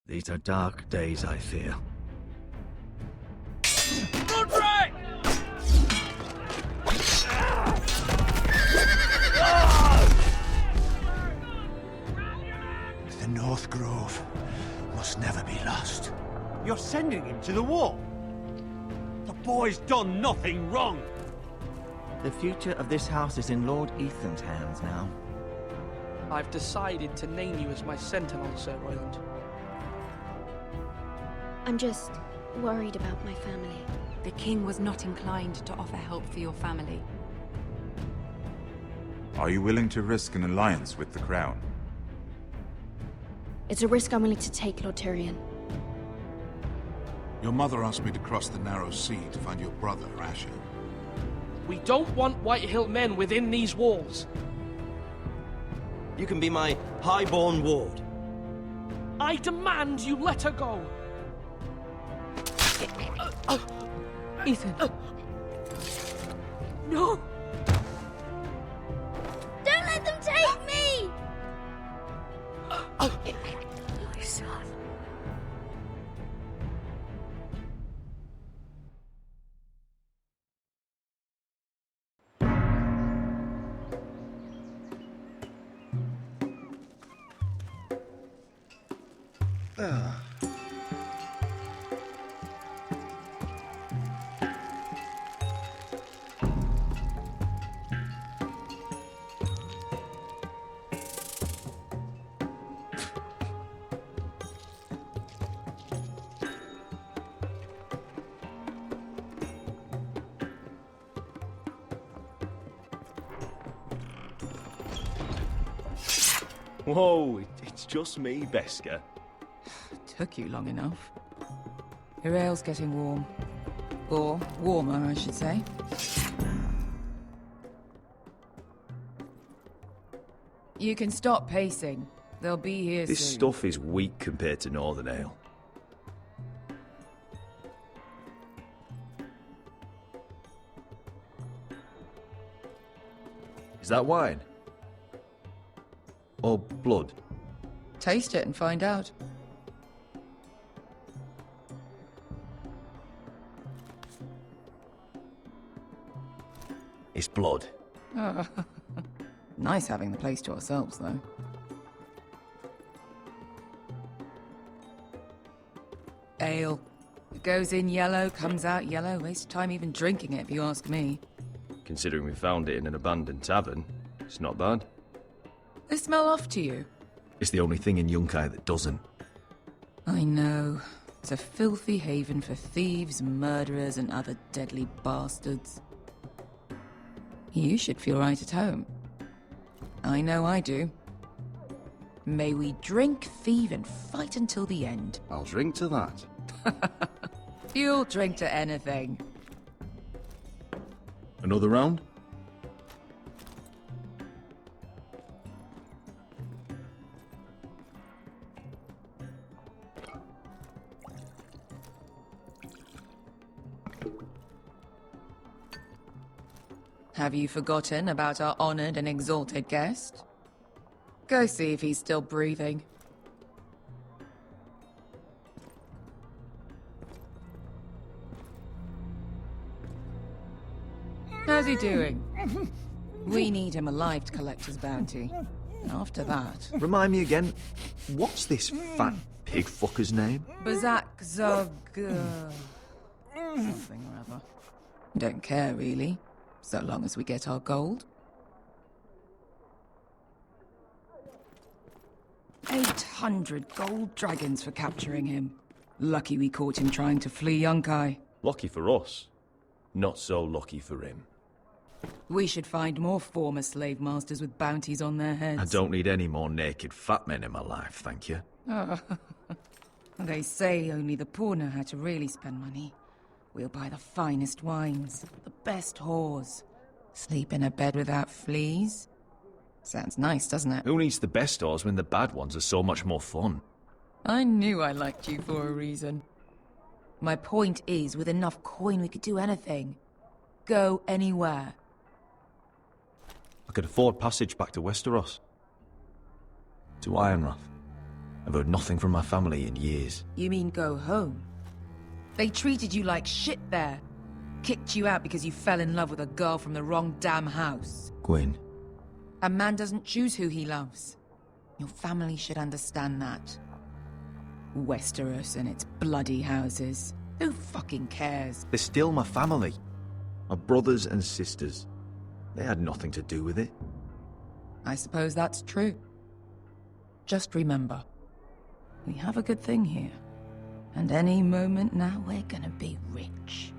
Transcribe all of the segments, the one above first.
These are dark days, I fear. Rodrik! The North Grove must never be lost. You're sending him to the war? The boy's done nothing wrong. The future of this house is in Lord Ethan's hands now. I've decided to name you as my sentinel, Sir Royland. I'm just worried about my family. The king was not inclined to offer help for your family. Are you willing to risk an alliance with the crown? It's a risk I'm willing to take, Lord Tyrion. Your mother asked me to cross the narrow sea to find your brother, Asher. We don't want Whitehill men within these walls. You can be my highborn ward. I demand you let her go. Ethan. No! Don't let them take me! My son. Whoa, it's just me, Beskha. Took you long enough. Your ale's getting warm. Or warmer, I should say. You can stop pacing. They'll be here This soon. stuff is weak compared to Northern Ale. Is that wine? Or blood? Taste it and find out. It's blood. Nice having the place to ourselves, though. Ale. It goes in yellow, comes out yellow. Waste time even drinking it, if you ask me. Considering we found it in an abandoned tavern, it's not bad. They smell off to you. It's the only thing in Yunkai that doesn't. I know. It's a filthy haven for thieves, murderers, and other deadly bastards. You should feel right at home. I know I do. May we drink, thieve, and fight until the end. I'll drink to that. You'll drink to anything. Another round? Have you forgotten about our honored and exalted guest? Go see if he's still breathing. How's he doing? We need him alive to collect his bounty. After that... Remind me again, what's this fat pig fucker's name? Bazak Zog... something or other. Don't care, really. So long as we get our gold. 800 gold dragons for capturing him. Lucky we caught him trying to flee Yunkai. Lucky for us. Not so lucky for him. We should find more former slave masters with bounties on their heads. I don't need any more naked fat men in my life, thank you. They say only the poor know how to really spend money. We'll buy the finest wines, the best whores. Sleep in a bed without fleas. Sounds nice, doesn't it? Who needs the best stores when the bad ones are so much more fun? I knew I liked you for a reason. My point is, with enough coin we could do anything. Go anywhere. I could afford passage back to Westeros. To Ironrath. I've heard nothing from my family in years. You mean go home? They treated you like shit there. Kicked you out because you fell in love with a girl from the wrong damn house. Gwyn. A man doesn't choose who he loves. Your family should understand that. Westeros and its bloody houses. Who fucking cares? They're still my family. My brothers and sisters. They had nothing to do with it. I suppose that's true. Just remember, we have a good thing here. And any moment now, we're gonna be rich.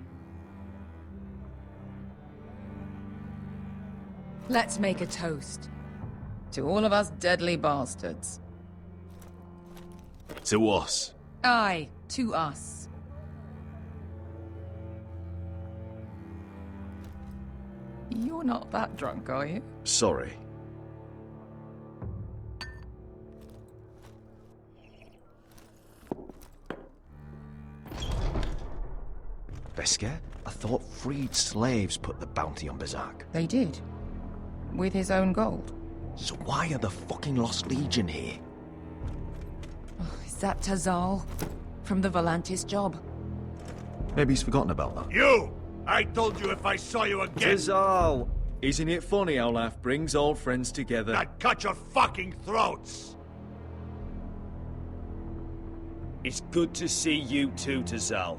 Let's make a toast. To all of us deadly bastards. To us. Aye, to us. You're not that drunk, are you? Sorry. Beskha? I thought freed slaves put the bounty on Berserk. They did. With his own gold. So why are the fucking Lost Legion here? Oh, is that Tazal? From the Volantis job? Maybe he's forgotten about that. You! I told you if I saw you again... Tazal! Isn't it funny how life brings old friends together? I'd cut your fucking throats! It's good to see you too, Tazal.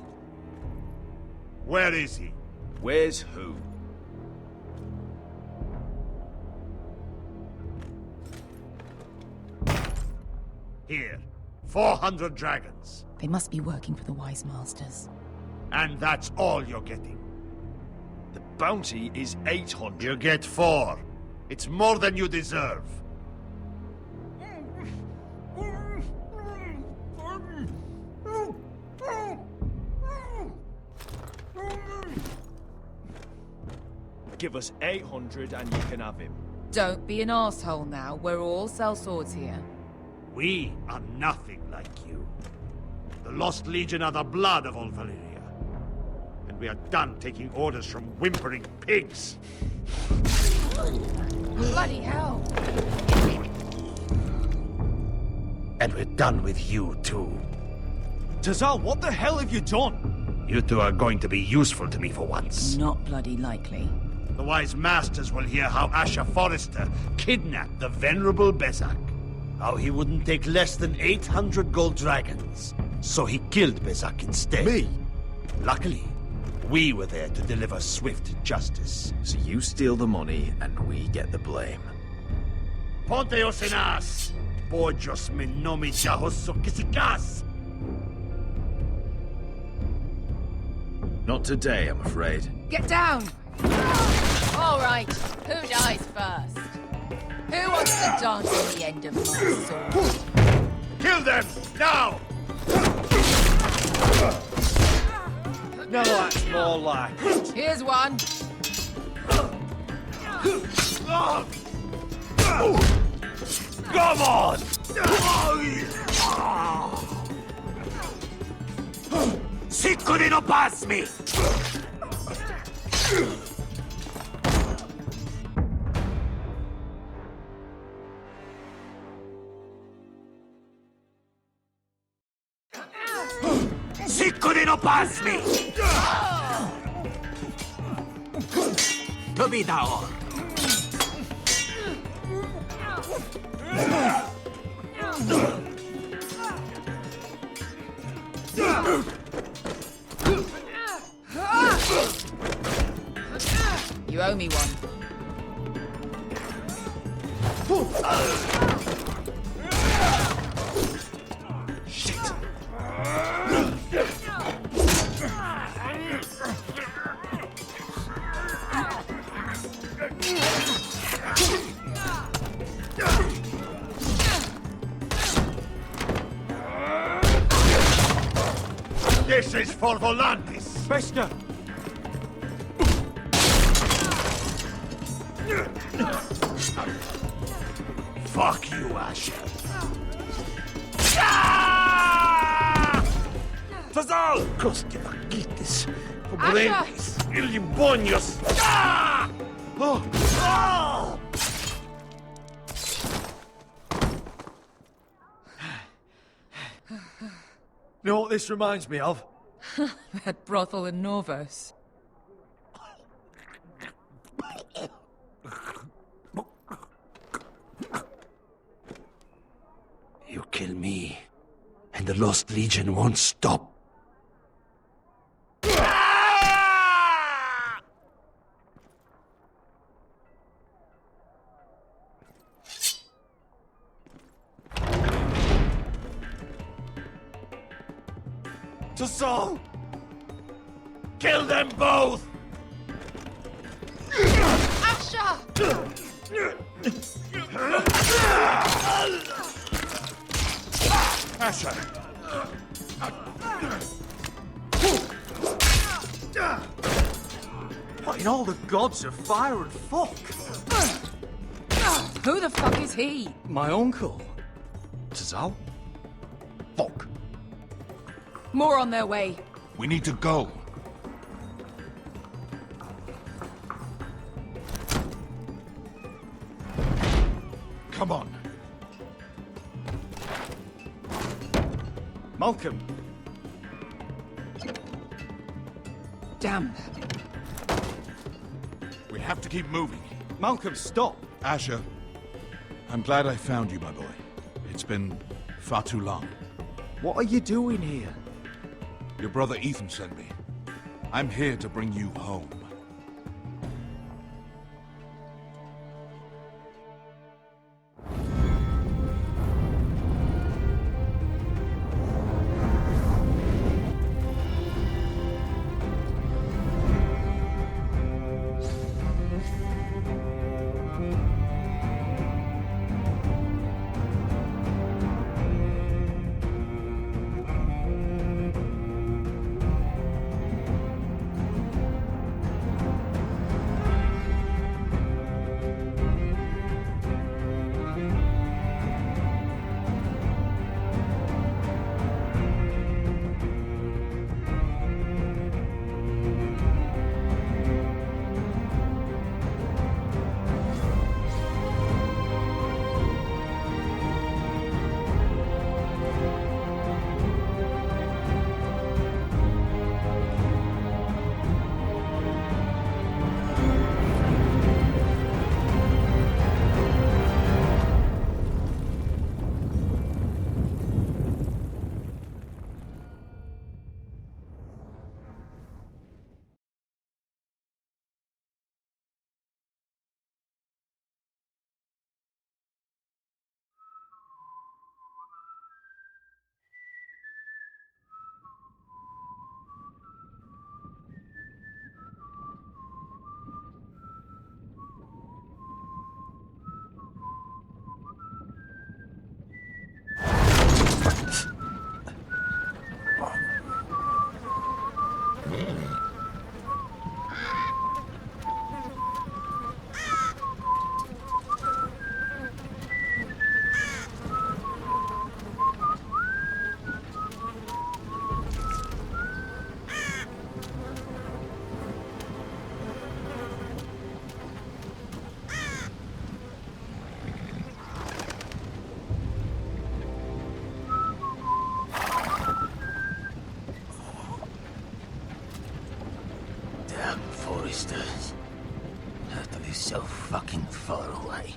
Where is he? Where's who? Here. 400 dragons. They must be working for the Wise Masters. And that's all you're getting. The bounty is 800. You get 4. It's more than you deserve. Give us 800 and you can have him. Don't be an asshole now. We're all sellswords here. We are nothing like you. The Lost Legion are the blood of all Valyria. And we are done taking orders from whimpering pigs. Bloody hell! And we're done with you, too. Tazal, what the hell have you done? You two are going to be useful to me for once. Not bloody likely. The Wise Masters will hear how Asher Forrester kidnapped the venerable Beskha. How he wouldn't take less than 800 gold dragons. So he killed Beskha instead. Me? Luckily, we were there to deliver swift justice. So you steal the money and we get the blame. Ponteos en as! Pojos me nomi jahoso kisikas! Not today, I'm afraid. Get down! All right, who dies first? Who wants to dance at the end of my sword? Kill them! Now! No, that's more like it. Here's one. Come on! Siccone no pass me! Siccone no pass me! To be down. You owe me one. Shit! This is for Volantis! Beskha! Fuck you, Asher. Tazal! Coste vaquites, pobrentes, ilimbonios. Oh! You know what this reminds me of? That brothel in Norvos. You kill me, and the Lost Legion won't stop. To Saul! Kill them both! Asha! Asher! What in all the gods of fire and fuck? Who the fuck is he? My uncle. Tazal? Fuck. More on their way. We need to go. Come on. Malcolm. Damn. We have to keep moving. Malcolm, stop. Asher, I'm glad I found you, my boy. It's been far too long. What are you doing here? Your brother Ethan sent me. I'm here to bring you home. Forresters. Have to be so fucking far away.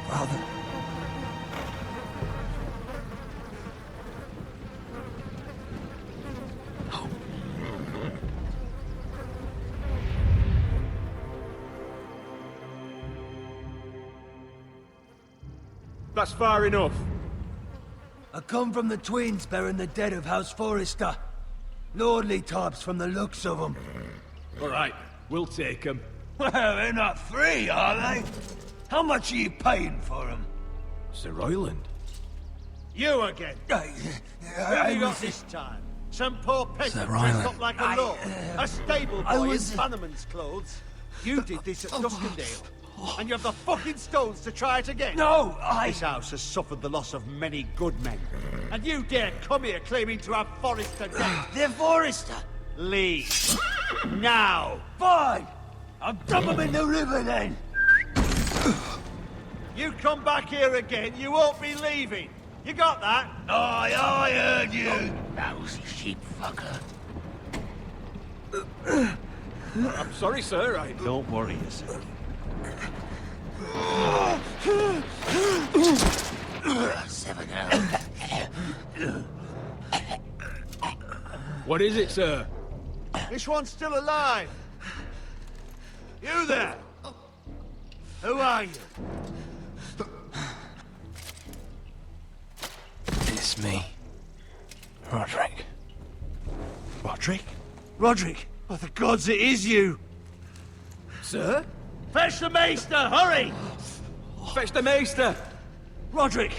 Father. That's far enough. I come from the twins bearing the dead of House Forrester. Lordly types from the looks of them. All right, we'll take them. Well, they're not free, are they? How much are you paying for them? Sir Royland. You again. Who have you got this time? Some poor peasant dressed up like a lord. A stable boy in Bannerman's clothes. You did this at Duskendale. And you have the fucking stones to try it again? No, This house has suffered the loss of many good men. And you dare come here claiming to have Forrester dead? They're Forrester. Leave. Now. Fine. I'll dump them in the river then. You come back here again, you won't be leaving. You got that? Aye, I heard you. Lousy sheep fucker. I'm sorry, sir. Don't worry yourself. Seven out. What is it, sir? This one's still alive. You there? Who are you? It's me. Rodrik. Rodrik? Rodrik? Oh, the gods, it is you! Sir? Fetch the maester, hurry! Fetch the maester! Rodrik!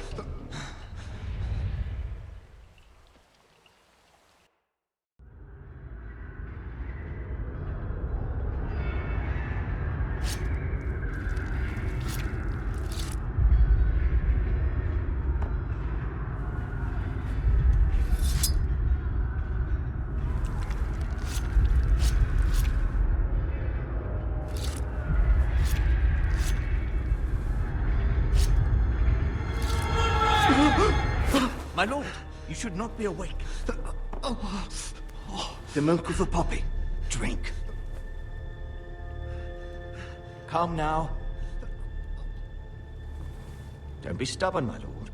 My lord, you should not be awake. The milk of the poppy. Drink. Calm now. Don't be stubborn, my lord.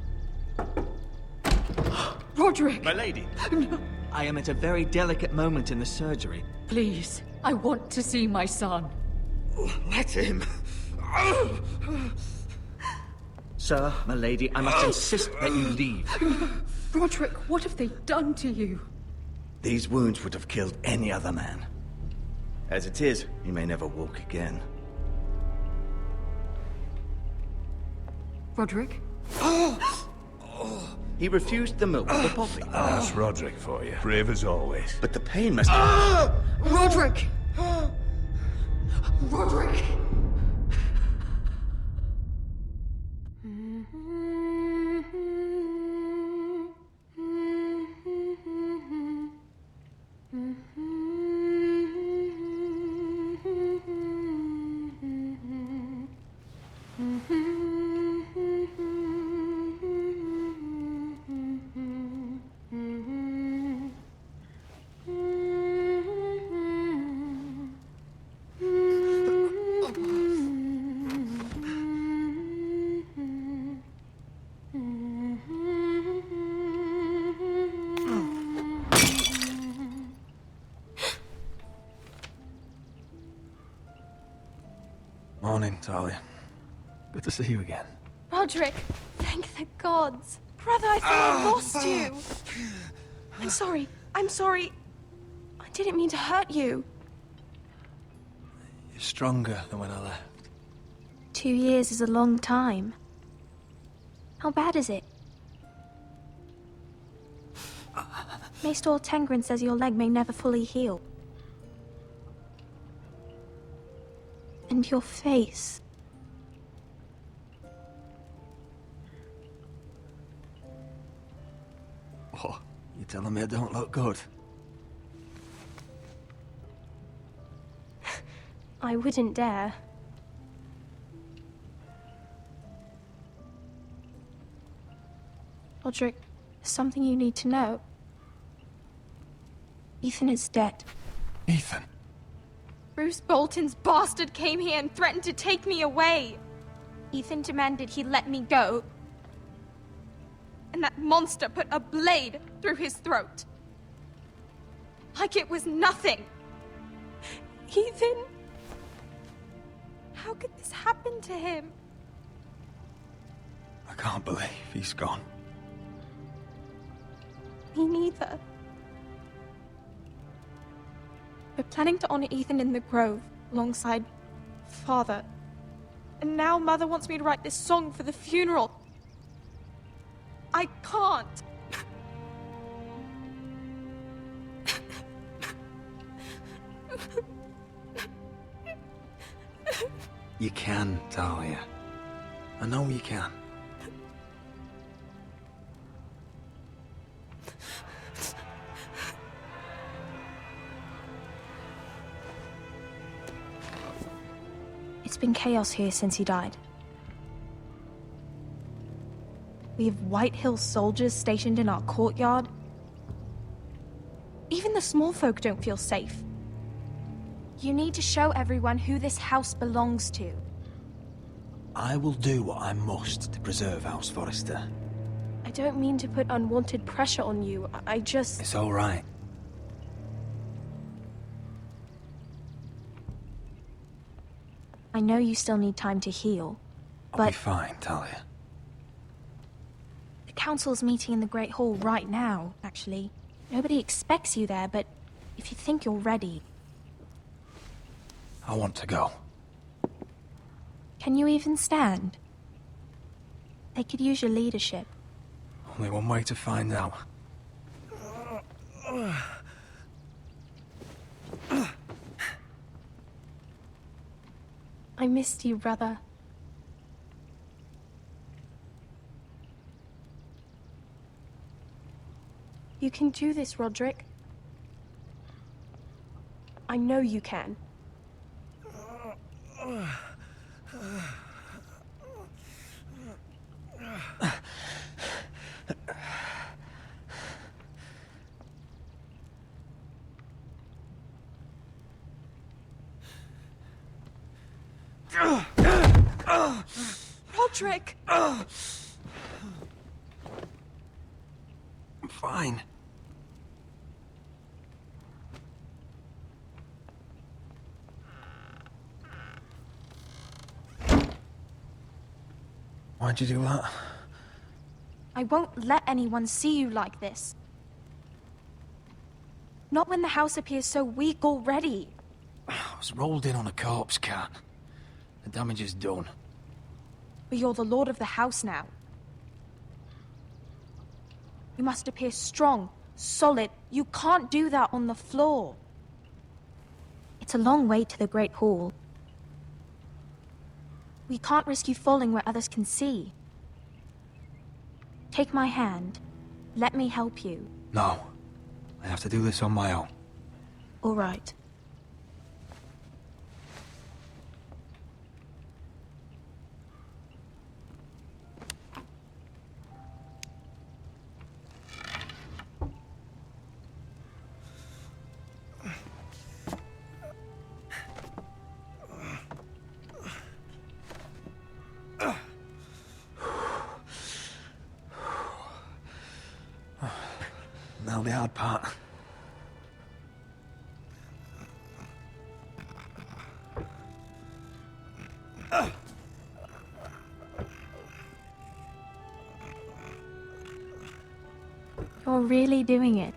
Rodrik! My lady. No. I am at a very delicate moment in the surgery. Please, I want to see my son. Let him. Sir, my lady, I must insist that you leave. Rodrik, what have they done to you? These wounds would have killed any other man. As it is, he may never walk again. Rodrik? He refused the milk of the poppy. That's Rodrik for you. Brave as always. But the pain must... Rodrik! Rodrik! Morning, Talia. Good to see you again. Rodrik, thank the gods. Brother, I thought I lost you. I'm sorry. I didn't mean to hurt you. You're stronger than when I left. 2 years is a long time. How bad is it? Maester Tengrin says your leg may never fully heal. And your face. What? You telling me I don't look good? I wouldn't dare. Rodrik, there's something you need to know. Ethan is dead. Ethan? Bruce Bolton's bastard came here and threatened to take me away. Ethan demanded he let me go. And that monster put a blade through his throat. Like it was nothing. Ethan? How could this happen to him? I can't believe he's gone. Me neither. We're planning to honor Ethan in the Grove, alongside Father. And now Mother wants me to write this song for the funeral. I can't. You can, Talia. I know you can. It's been chaos here since he died. We have White Hill soldiers stationed in our courtyard. Even the small folk don't feel safe. You need to show everyone who this house belongs to. I will do what I must to preserve House Forrester. I don't mean to put unwanted pressure on you. I just... It's all right. I know you still need time to heal, but... I'll be fine, Talia. The council's meeting in the Great Hall right now, actually. Nobody expects you there, but if you think you're ready... I want to go. Can you even stand? They could use your leadership. Only one way to find out. I missed you, brother. You can do this, Rodrik. I know you can. Rodrik! I'm fine. Why'd you do that? I won't let anyone see you like this. Not when the house appears so weak already. I was rolled in on a corpse cart. The damage is done. But you're the lord of the house now. You must appear strong, solid. You can't do that on the floor. It's a long way to the Great Hall. We can't risk you falling where others can see. Take my hand. Let me help you. No. I have to do this on my own. All right. Now the hard part. You're really doing it.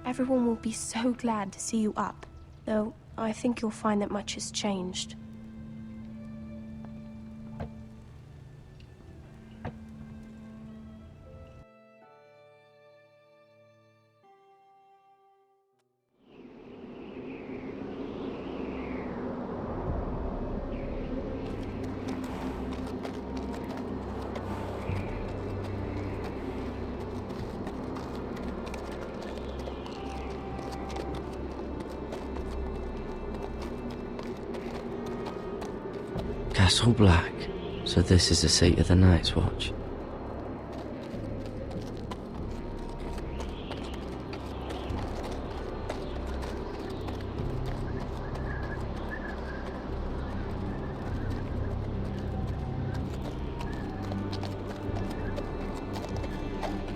Everyone will be so glad to see you up. Though, I think you'll find that much has changed. Castle Black. So this is the seat of the Night's Watch.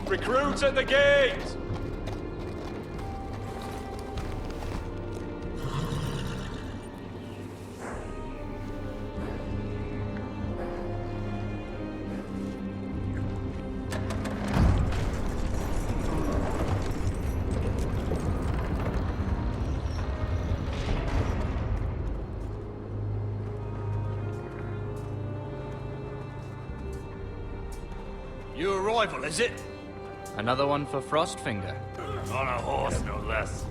Recruits at the gate! New arrival, is it? Another one for Frostfinger. On a horse, no less.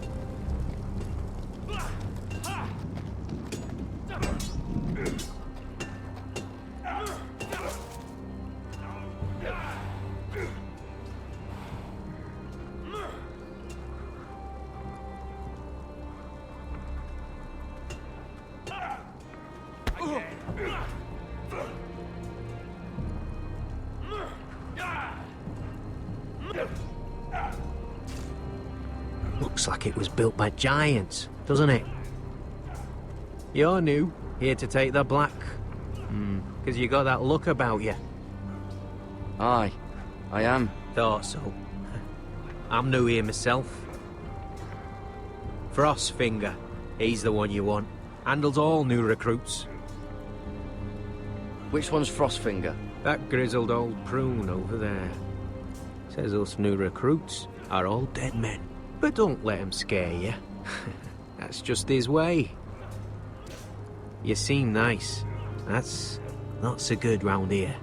Looks like it was built by giants, doesn't it? You're new, here to take the black. Because you got that look about you. Aye, I am. Thought so. I'm new here myself. Frostfinger, he's the one you want. Handles all new recruits. Which one's Frostfinger? That grizzled old prune over there. Says us new recruits are all dead men. But don't let him scare you. That's just his way. You seem nice. That's not so good round here.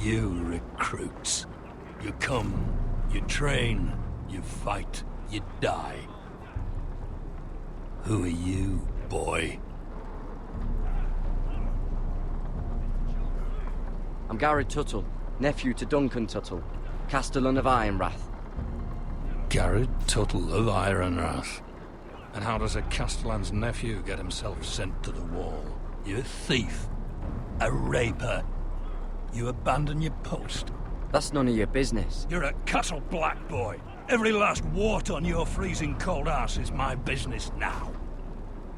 You recruits. You come, you train, you fight, you die. Who are you, boy? I'm Gared Tuttle, nephew to Duncan Tuttle, Castellan of Ironrath. Gared Tuttle of Ironrath. And how does a Castellan's nephew get himself sent to the wall? You a thief. A raper. You abandon your post. That's none of your business. You're a Castle Black boy. Every last wart on your freezing cold ass is my business now.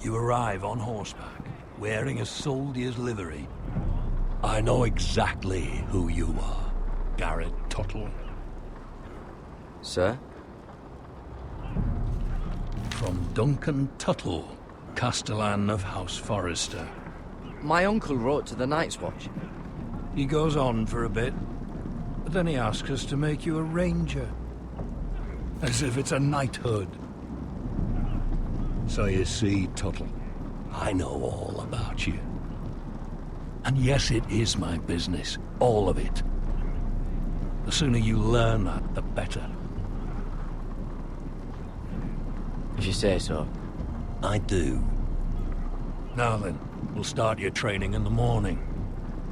You arrive on horseback, wearing a soldier's livery. I know exactly who you are, Gared Tuttle. Sir? From Duncan Tuttle, Castellan of House Forrester. My uncle wrote to the Night's Watch. He goes on for a bit, but then he asks us to make you a ranger. As if it's a knighthood. So you see, Tuttle, I know all about you. And yes, it is my business, all of it. The sooner you learn that, the better. If you say so. I do. Now then, we'll start your training in the morning.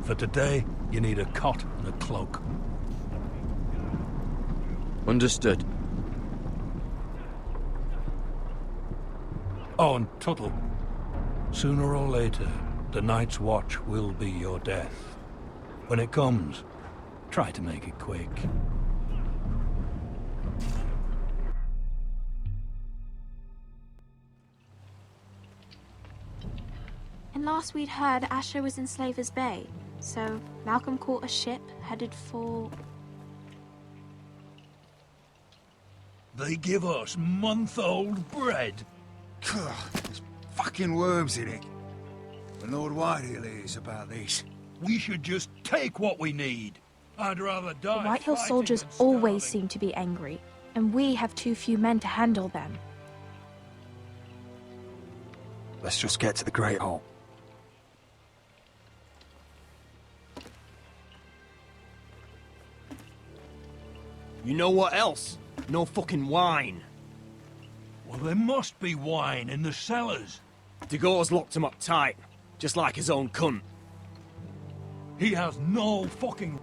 For today, you need a cot and a cloak. Understood. Oh, and Tuttle, sooner or later, the Night's Watch will be your death. When it comes, try to make it quick. And last we'd heard, Asher was in Slaver's Bay. So, Malcolm caught a ship headed for... They give us month-old bread. There's fucking worms in it. The Lord Whitehill is about this. We should just take what we need. I'd rather die. The Whitehill soldiers always seem to be angry, and we have too few men to handle them. Let's just get to the Great Hall. You know what else? No fucking wine. Well, there must be wine in the cellars. Gregor's locked him up tight, just like his own cunt. He has no fucking...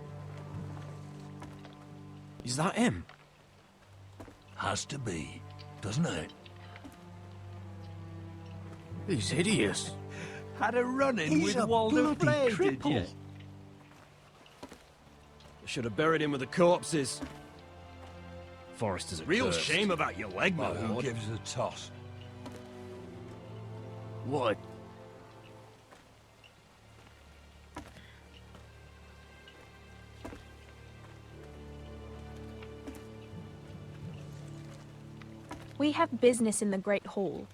Is that him? Has to be, doesn't it? He's hideous. Had a run-in with Walder Frey, did you? Should have buried him with the corpses. Forresters are Real cursed. shame about your leg, my Well, who lord. gives a toss? What? We have business in the Great Hall.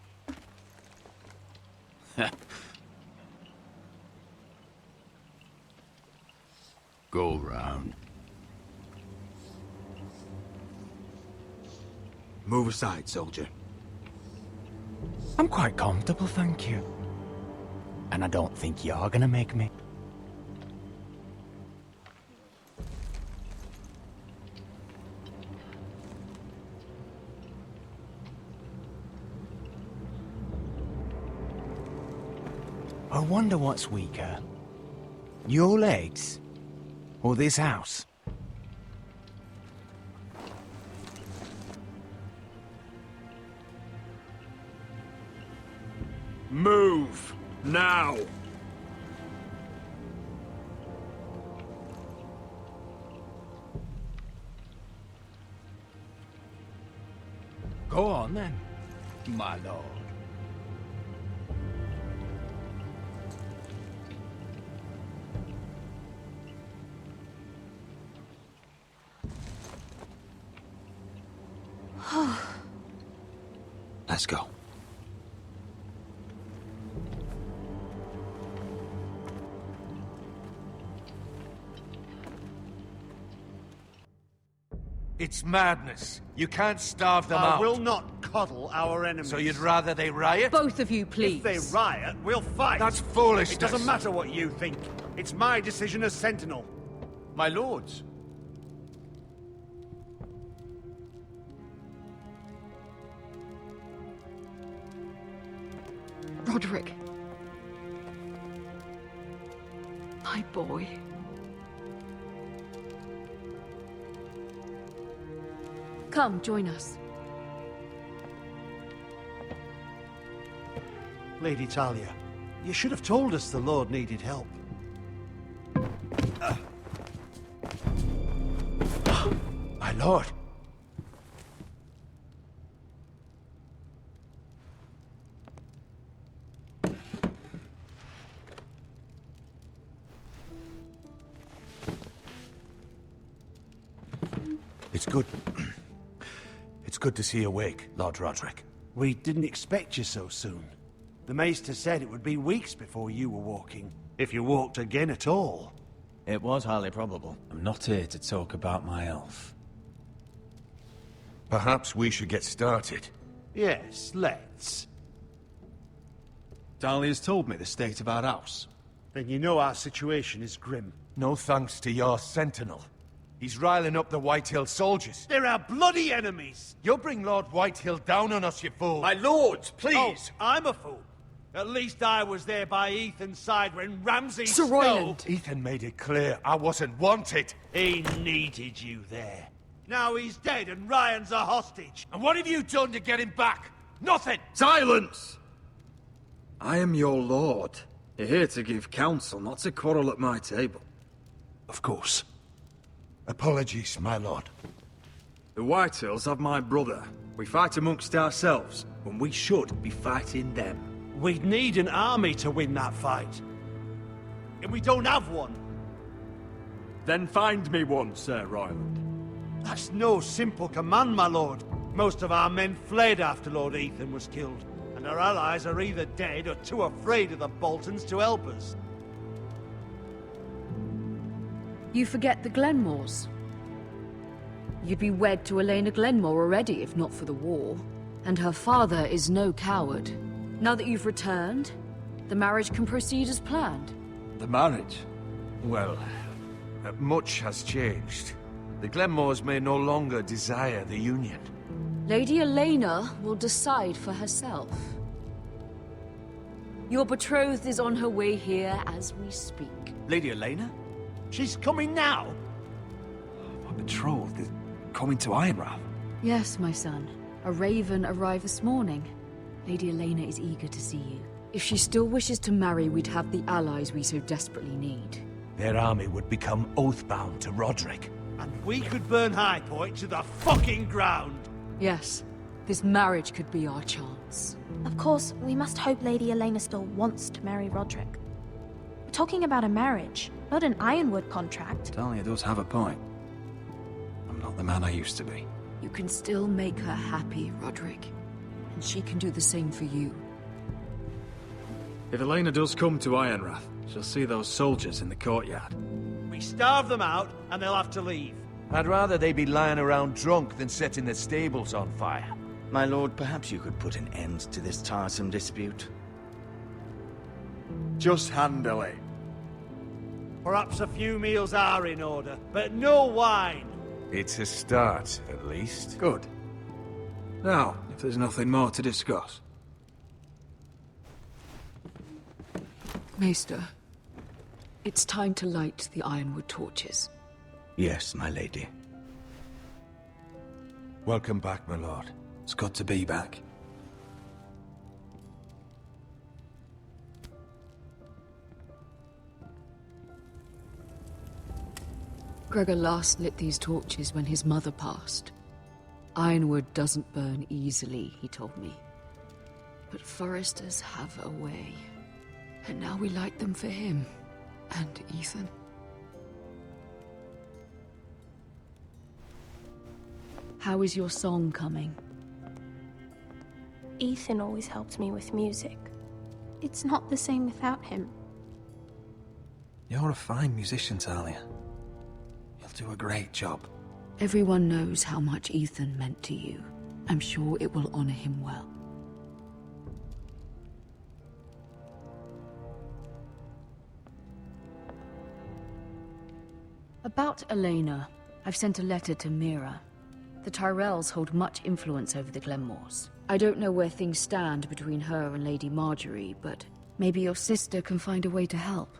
Go round. Move aside, soldier. I'm quite comfortable, thank you. And I don't think you're gonna make me. I wonder what's weaker. Your legs? Or this house? Move! Now! Go on then, my lord. Let's go. It's madness. You can't starve them out. I will not coddle our enemies. So you'd rather they riot? Both of you, please. If they riot, we'll fight. That's foolishness. It doesn't matter what you think. It's my decision as Sentinel. My lords. Rodrik. My boy. Come, join us. Lady Talia, you should have told us the Lord needed help. My lord. It's good. It's good to see you awake, Lord Rodrik. We didn't expect you so soon. The Maester said it would be weeks before you were walking, if you walked again at all. It was highly probable. I'm not here to talk about my elf. Perhaps we should get started. Yes, let's. Dahlia's told me the state of our house. Then you know our situation is grim. No thanks to your sentinel. He's riling up the Whitehill soldiers. They're our bloody enemies! You'll bring Lord Whitehill down on us, you fool! My lords, please! Oh, I'm a fool. At least I was there by Ethan's side when Ramsay Sir Royland. Ethan made it clear I wasn't wanted. He needed you there. Now he's dead and Ryan's a hostage. And what have you done to get him back? Nothing! Silence! I am your lord. You're here to give counsel, not to quarrel at my table. Of course. Apologies, my lord. The Whitehills have my brother. We fight amongst ourselves, when we should be fighting them. We'd need an army to win that fight. And we don't have one. Then find me one, Sir Royland. That's no simple command, my lord. Most of our men fled after Lord Ethan was killed, and our allies are either dead or too afraid of the Boltons to help us. You forget the Glenmores. You'd be wed to Elena Glenmore already, if not for the war. And her father is no coward. Now that you've returned, the marriage can proceed as planned. The marriage? Well, much has changed. The Glenmores may no longer desire the union. Lady Elena will decide for herself. Your betrothed is on her way here as we speak. Lady Elena? She's coming now! My betrothed is coming to Ironrath. Yes, my son. A raven arrived this morning. Lady Elena is eager to see you. If she still wishes to marry, we'd have the allies we so desperately need. Their army would become oathbound to Rodrik. And we could burn High Point to the fucking ground! Yes. This marriage could be our chance. Of course, we must hope Lady Elena still wants to marry Rodrik. We're talking about a marriage, not an Ironwood contract. Talia does have a point. I'm not the man I used to be. You can still make her happy, Rodrik. And she can do the same for you. If Elena does come to Ironrath, she'll see those soldiers in the courtyard. We starve them out, and they'll have to leave. I'd rather they be lying around drunk than setting the stables on fire. My lord, perhaps you could put an end to this tiresome dispute. Just handle it. Perhaps a few meals are in order, but no wine. It's a start, at least. Good. Now, if there's nothing more to discuss. Maester, it's time to light the ironwood torches. Yes, my lady. Welcome back, my lord. It's good to be back. Gregor last lit these torches when his mother passed. Ironwood doesn't burn easily, he told me. But Forresters have a way. And now we light them for him. And Ethan. How is your song coming? Ethan always helped me with music. It's not the same without him. You're a fine musician, Talia. You'll do a great job. Everyone knows how much Ethan meant to you. I'm sure it will honor him well. About Elena, I've sent a letter to Mira. The Tyrells hold much influence over the Glenmores. I don't know where things stand between her and Lady Marjorie, but maybe your sister can find a way to help.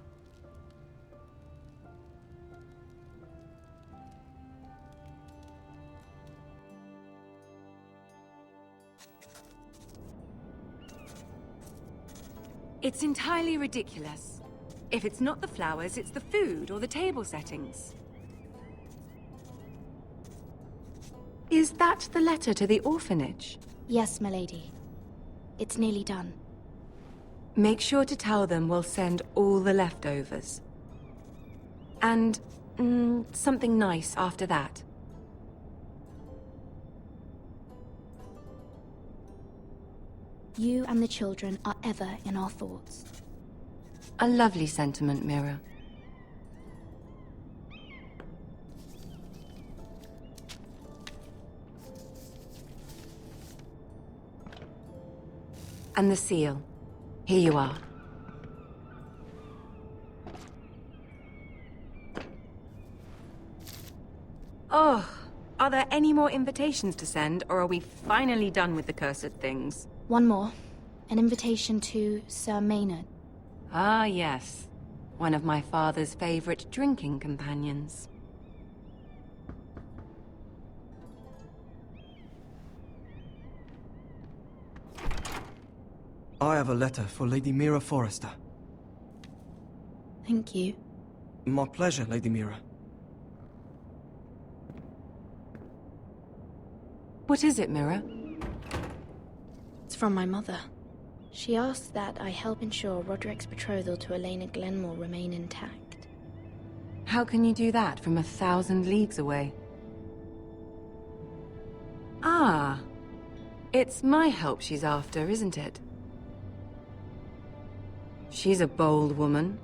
It's entirely ridiculous. If it's not the flowers, it's the food or the table settings. Is that the letter to the orphanage? Yes, my lady. It's nearly done. Make sure to tell them we'll send all the leftovers. And, something nice after that. You and the children are ever in our thoughts. A lovely sentiment, Mira. And the seal. Here you are. Oh, are there any more invitations to send, or are we finally done with the cursed things? One more. An invitation to Sir Maynard. Ah, yes. One of my father's favorite drinking companions. I have a letter for Lady Mira Forrester. Thank you. My pleasure, Lady Mira. What is it, Mira? It's from my mother. She asks that I help ensure Rodrik's betrothal to Elena Glenmore remain intact. How can you do that from 1,000 leagues away? Ah, it's my help she's after, isn't it? She's a bold woman.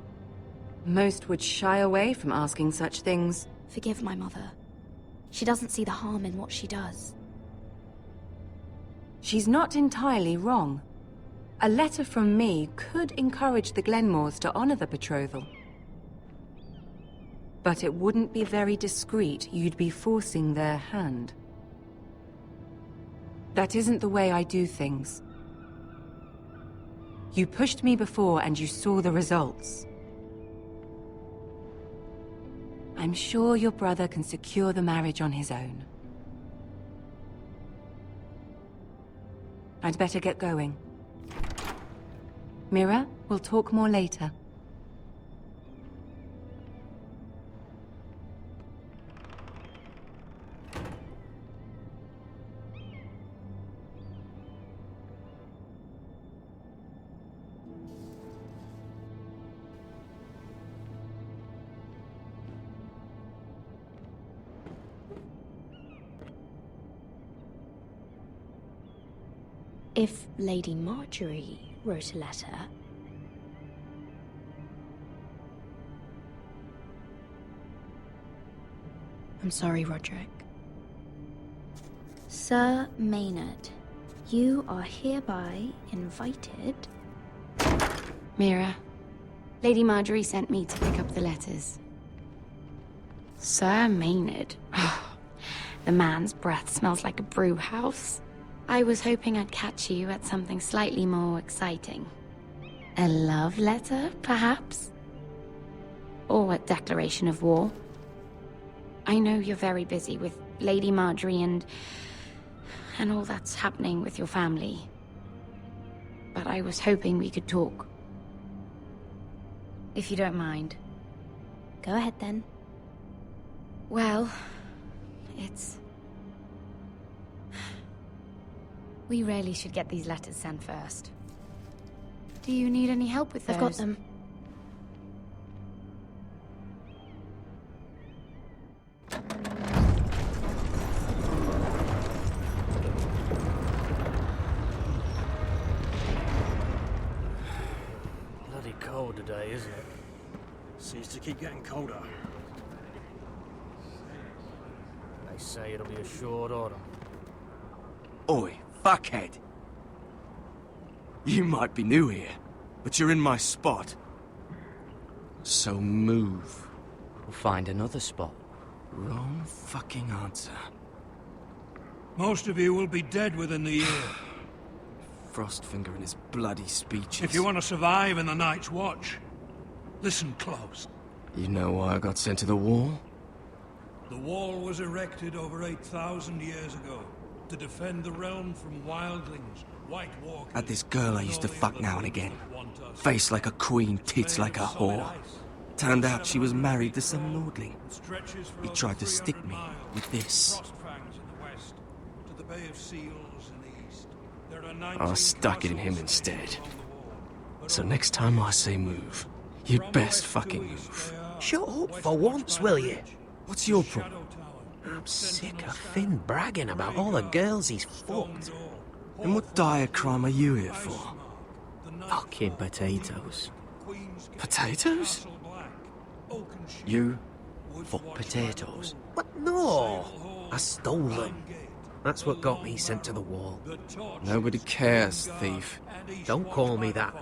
Most would shy away from asking such things. Forgive my mother. She doesn't see the harm in what she does. She's not entirely wrong. A letter from me could encourage the Glenmores to honor the betrothal. But it wouldn't be very discreet. You'd be forcing their hand. That isn't the way I do things. You pushed me before and you saw the results. I'm sure your brother can secure the marriage on his own. I'd better get going. Mira, we'll talk more later. If Lady Marjorie wrote a letter, I'm sorry, Rodrik. Sir Maynard, you are hereby invited... Mira, Lady Marjorie sent me to pick up the letters. Sir Maynard. The man's breath smells like a brew house. I was hoping I'd catch you at something slightly more exciting. A love letter, perhaps? Or a declaration of war? I know you're very busy with Lady Marjorie and all that's happening with your family. But I was hoping we could talk. If you don't mind. Go ahead, then. Well, it's... We really should get these letters sent first. Do you need any help with those? I've got them. Bloody cold today, isn't it? Seems to keep getting colder. They say it'll be a short autumn. Oi, fuckhead. You might be new here, but you're in my spot. So move. We'll find another spot. Wrong fucking answer. Most of you will be dead within the year. Frostfinger and his bloody speeches. If you want to survive in the Night's Watch, listen close. You know why I got sent to the wall? The wall was erected over 8,000 years ago to defend the realm from wildlings, White Walkers... Had this girl I used to fuck now and again. Face like a queen, tits like a whore. Turned out she was married to some lordling. He tried to stick me with this. I stuck it in him instead. So next time I say move, you'd best fucking move. Shut up for once, will you? What's your problem? I'm sick of Finn bragging about all the girls he's fucked. And what dire crime are you here for? Fucking potatoes. Potatoes? You fuck potatoes? What? No! I stole them. That's what got me sent to the wall. Nobody cares, thief. Don't call me that.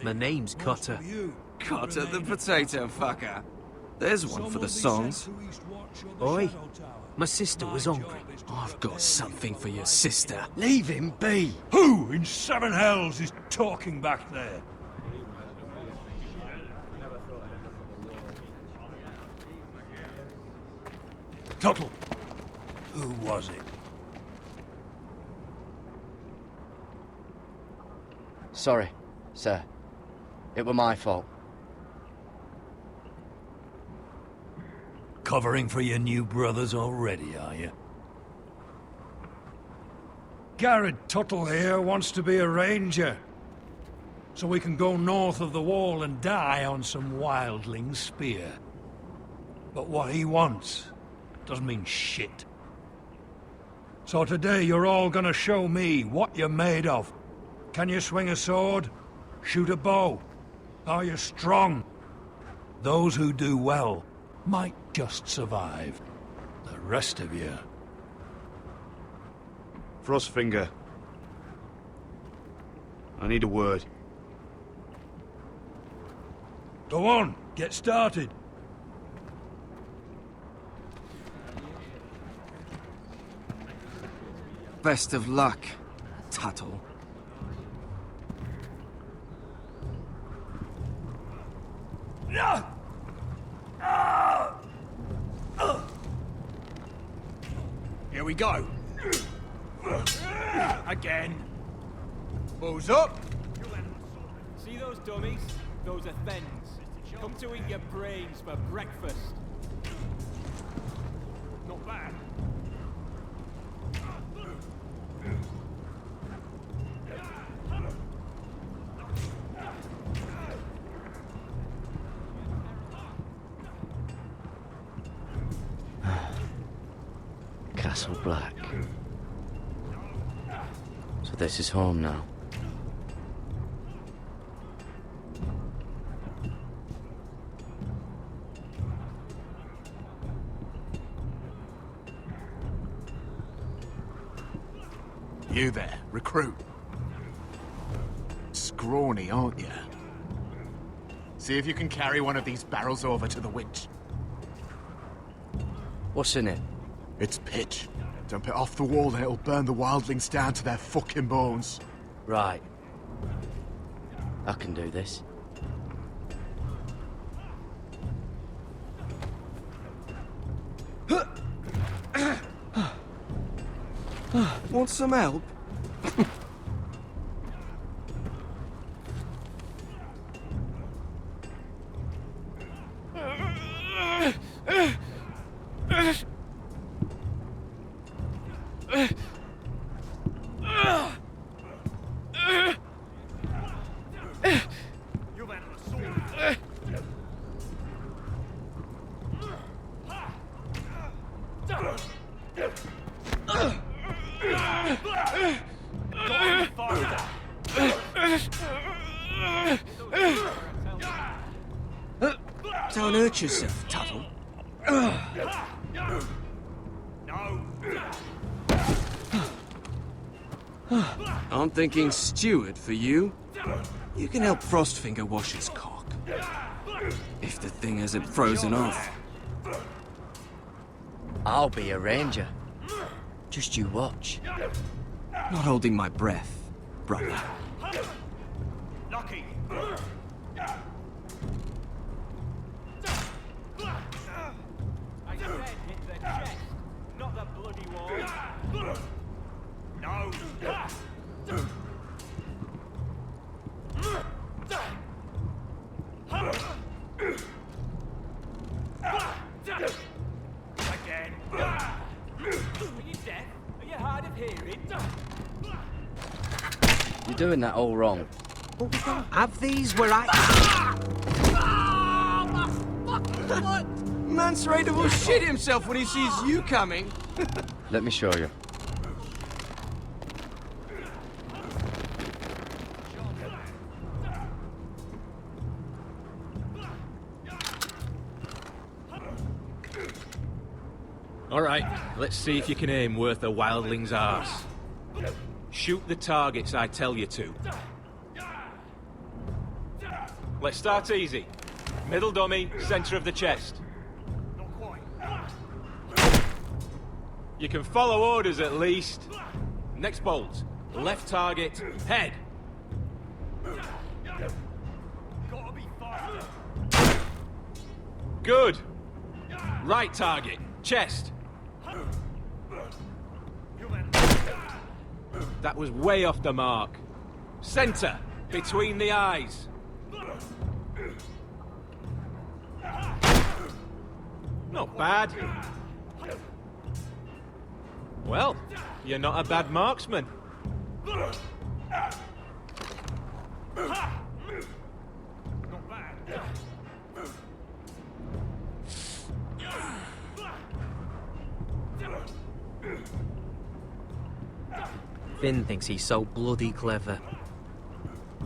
My name's Cotter. Cotter the potato fucker. There's one for the songs. Oi, my sister was hungry. I've got something for your sister. Leave him be! Who in seven hells is talking back there? Tuttle, who was it? Sorry, sir. It were my fault. Covering for your new brothers already, are you? Gared Tuttle here wants to be a ranger. So we can go north of the wall and die on some wildling spear. But what he wants doesn't mean shit. So today you're all gonna show me what you're made of. Can you swing a sword? Shoot a bow? Are you strong? Those who do well might just survive. The rest of you... Frostfinger. I need a word. Go on, get started. Best of luck, Tuttle. Here we go. Again. Balls up. See those dummies? Those are thens. Come to eat your brains for breakfast. Not bad. Castle Black. So this is home now. You there, recruit. Scrawny, aren't you? See if you can carry one of these barrels over to the winch. What's in it? It's pitch. Dump it off the wall and it'll burn the wildlings down to their fucking bones. Right. I can do this. Want some help? Don't hurt yourself, Tuttle. I'm thinking steward for you. You can help Frostfinger wash his cock. If the thing hasn't frozen off. I'll be a ranger. Just you watch. Not holding my breath, brother. Lucky. I said hit the chest, not the bloody wall. No. Again. Are you deaf? Are you hard of hearing? You're doing that all wrong. Have these where I... Man's ready to shit himself when he sees you coming. Let me show you. All right, let's see if you can aim worth a wildling's arse. Shoot the targets I tell you to. Let's start easy. Middle dummy, center of the chest. You can follow orders at least. Next bolt. Left target, head. Good. Right target, chest. That was way off the mark. Center, between the eyes. Not bad. Well, you're not a bad marksman. Finn thinks he's so bloody clever.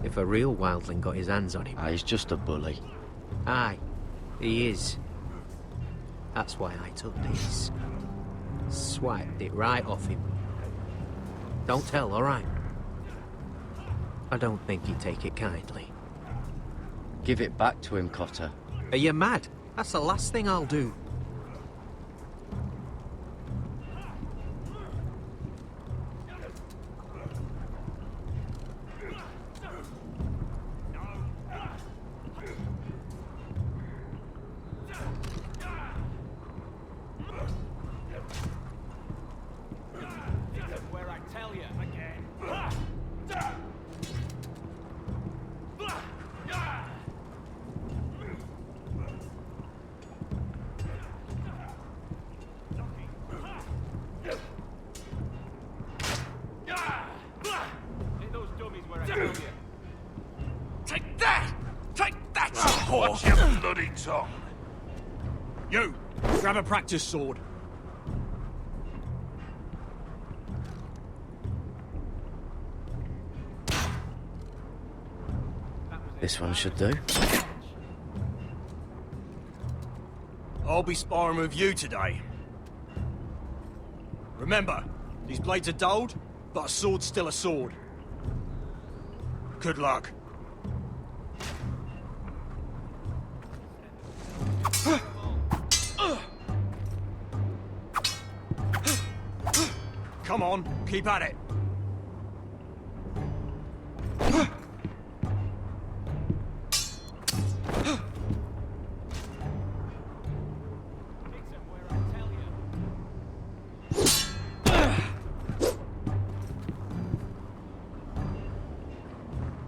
If a real wildling got his hands on him... He's just a bully. Aye, he is. That's why I took this. Swiped it right off him. Don't tell, all right? I don't think he'd take it kindly. Give it back to him, Cotter. Are you mad? That's the last thing I'll do. Take that! Take that! Oh, watch your bloody tongue! You, grab a practice sword. This one should do. I'll be sparring with you today. Remember, these blades are dulled, But a sword's still a sword. Good luck. Come on, keep at it.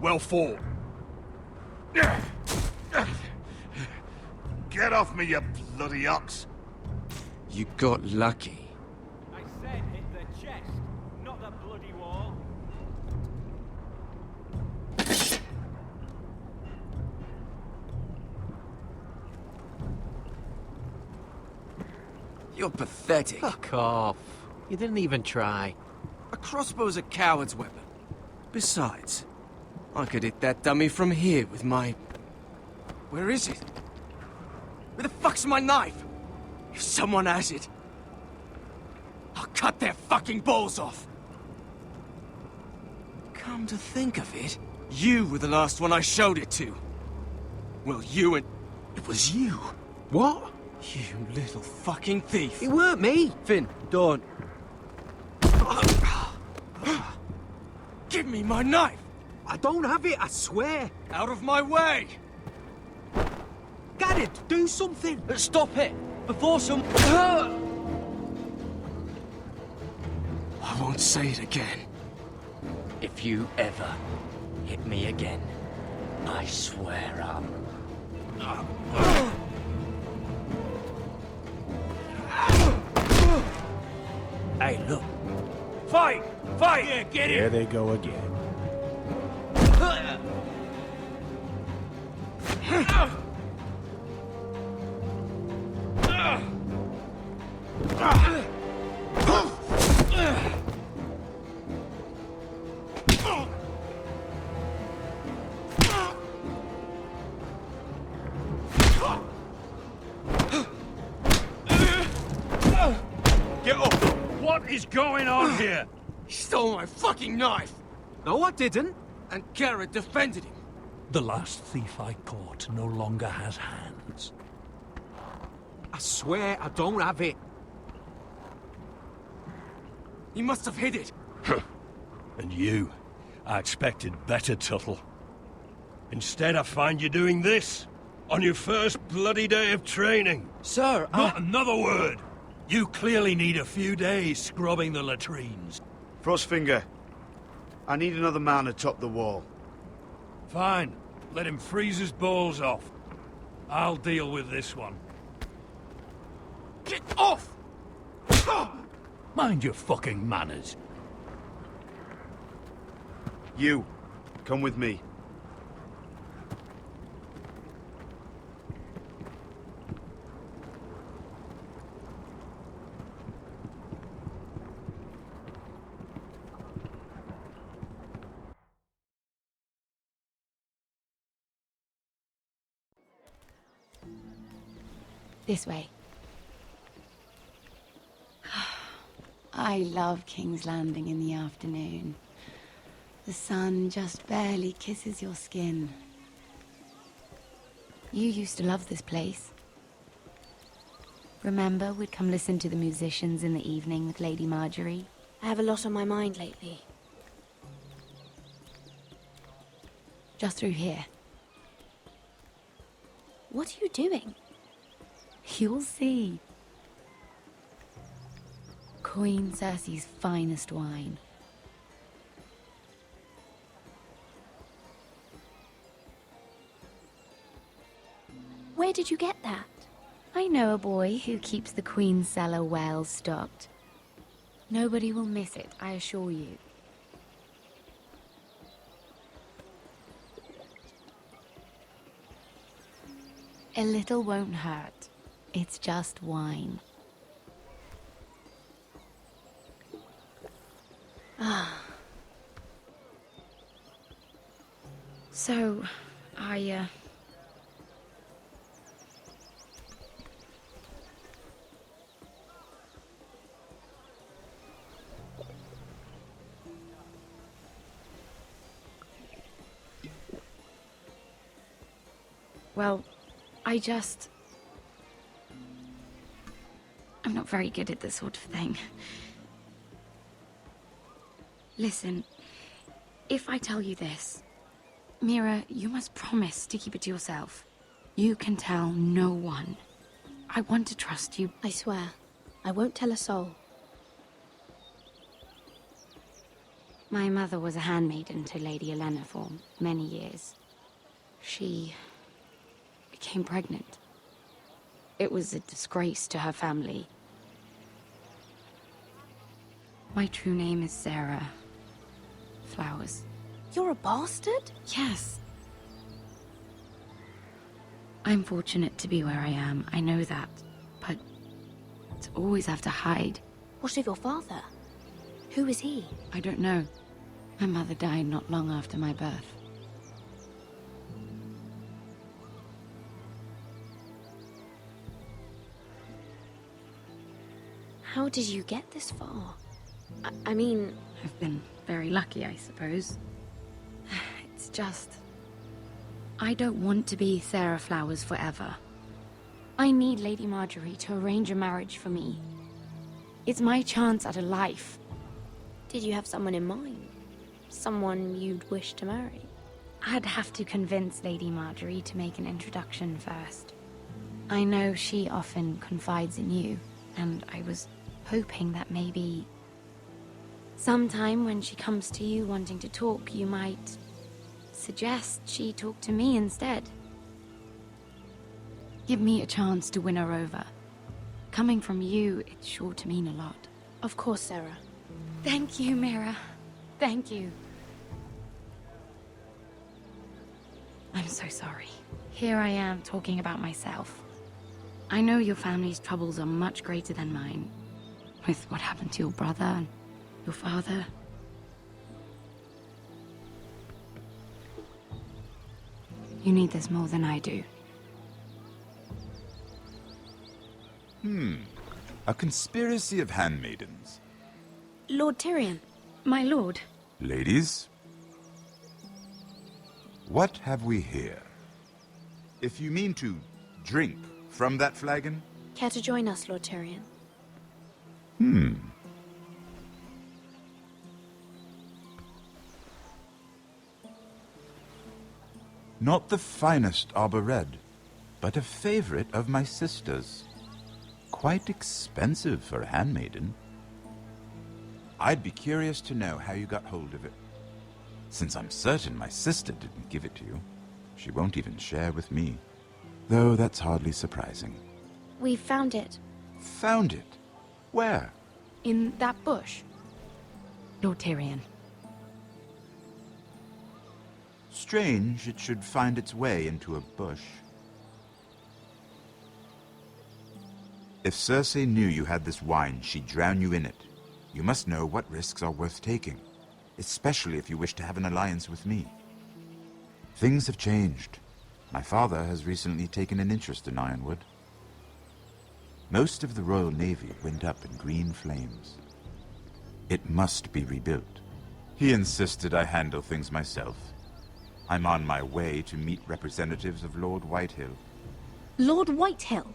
Well fought. Get off me, you bloody ox! You got lucky. I said hit the chest, not the bloody wall. You're pathetic. Fuck off. You didn't even try. A crossbow's a coward's weapon. Besides, I could hit that dummy from here with my... Where is it? Where the fuck's my knife? If someone has it, I'll cut their fucking balls off. Come to think of it, you were the last one I showed it to. Well, you and... It was you. What? You little fucking thief. It weren't me. Finn, don't. Give me my knife! I don't have it, I swear. Out of my way! Gared, do something. Stop it! Before some... I won't say it again. If you ever hit me again, I swear I'll... Hey, look. Fight! Fight! Yeah, get it! There they go again. Get up! What is going on here? He stole my fucking knife! No, I didn't. And Gared defended him. The last thief I caught no longer has hands. I swear I don't have it. He must have hid it. And you, I expected better, Tuttle. Instead, I find you doing this on your first bloody day of training. Sir, Not another word! You clearly need a few days scrubbing the latrines. Frostfinger, I need another man atop the wall. Fine. Let him freeze his balls off. I'll deal with this one. Get off! Mind your fucking manners. You, come with me. This way. I love King's Landing in the afternoon. The sun just barely kisses your skin. You used to love this place. Remember, we'd come listen to the musicians in the evening with Lady Marjorie? I have a lot on my mind lately. Just through here. What are you doing? You'll see. Queen Cersei's finest wine. Where did you get that? I know a boy who keeps the Queen's cellar well stocked. Nobody will miss it, I assure you. A little won't hurt. It's just wine. Ah. So, Well, I'm not very good at this sort of thing. Listen, if I tell you this, Mira, you must promise to keep it to yourself. You can tell no one. I want to trust you. I swear, I won't tell a soul. My mother was a handmaiden to Lady Olenna for many years. She became pregnant. It was a disgrace to her family. My true name is Sarah Flowers. You're a bastard? Yes. I'm fortunate to be where I am, I know that. But to always have to hide. What of your father? Who is he? I don't know. My mother died not long after my birth. How did you get this far? I mean... I've been very lucky, I suppose. It's just... I don't want to be Sarah Flowers forever. I need Lady Marjorie to arrange a marriage for me. It's my chance at a life. Did you have someone in mind? Someone you'd wish to marry? I'd have to convince Lady Marjorie to make an introduction first. I know she often confides in you, and I was hoping that maybe... sometime when she comes to you wanting to talk, you might suggest she talk to me instead. Give me a chance to win her over. Coming from you, it's sure to mean a lot. Of course, Sarah. Thank you, Mira. Thank you. I'm so sorry. Here I am talking about myself. I know your family's troubles are much greater than mine. With what happened to your brother and your father. You need this more than I do. A conspiracy of handmaidens. Lord Tyrion. My lord. Ladies, what have we here? If you mean to drink from that flagon? Care to join us, Lord Tyrion? Not the finest arbor red, but a favorite of my sister's. Quite expensive for a handmaiden. I'd be curious to know how you got hold of it. Since I'm certain my sister didn't give it to you, she won't even share with me. Though that's hardly surprising. We found it. Found it? Where? In that bush. Lord Tyrion. Strange it should find its way into a bush. If Cersei knew you had this wine, she'd drown you in it. You must know what risks are worth taking, especially if you wish to have an alliance with me. Things have changed. My father has recently taken an interest in Ironwood. Most of the Royal Navy went up in green flames. It must be rebuilt. He insisted I handle things myself. I'm on my way to meet representatives of Lord Whitehill. Lord Whitehill?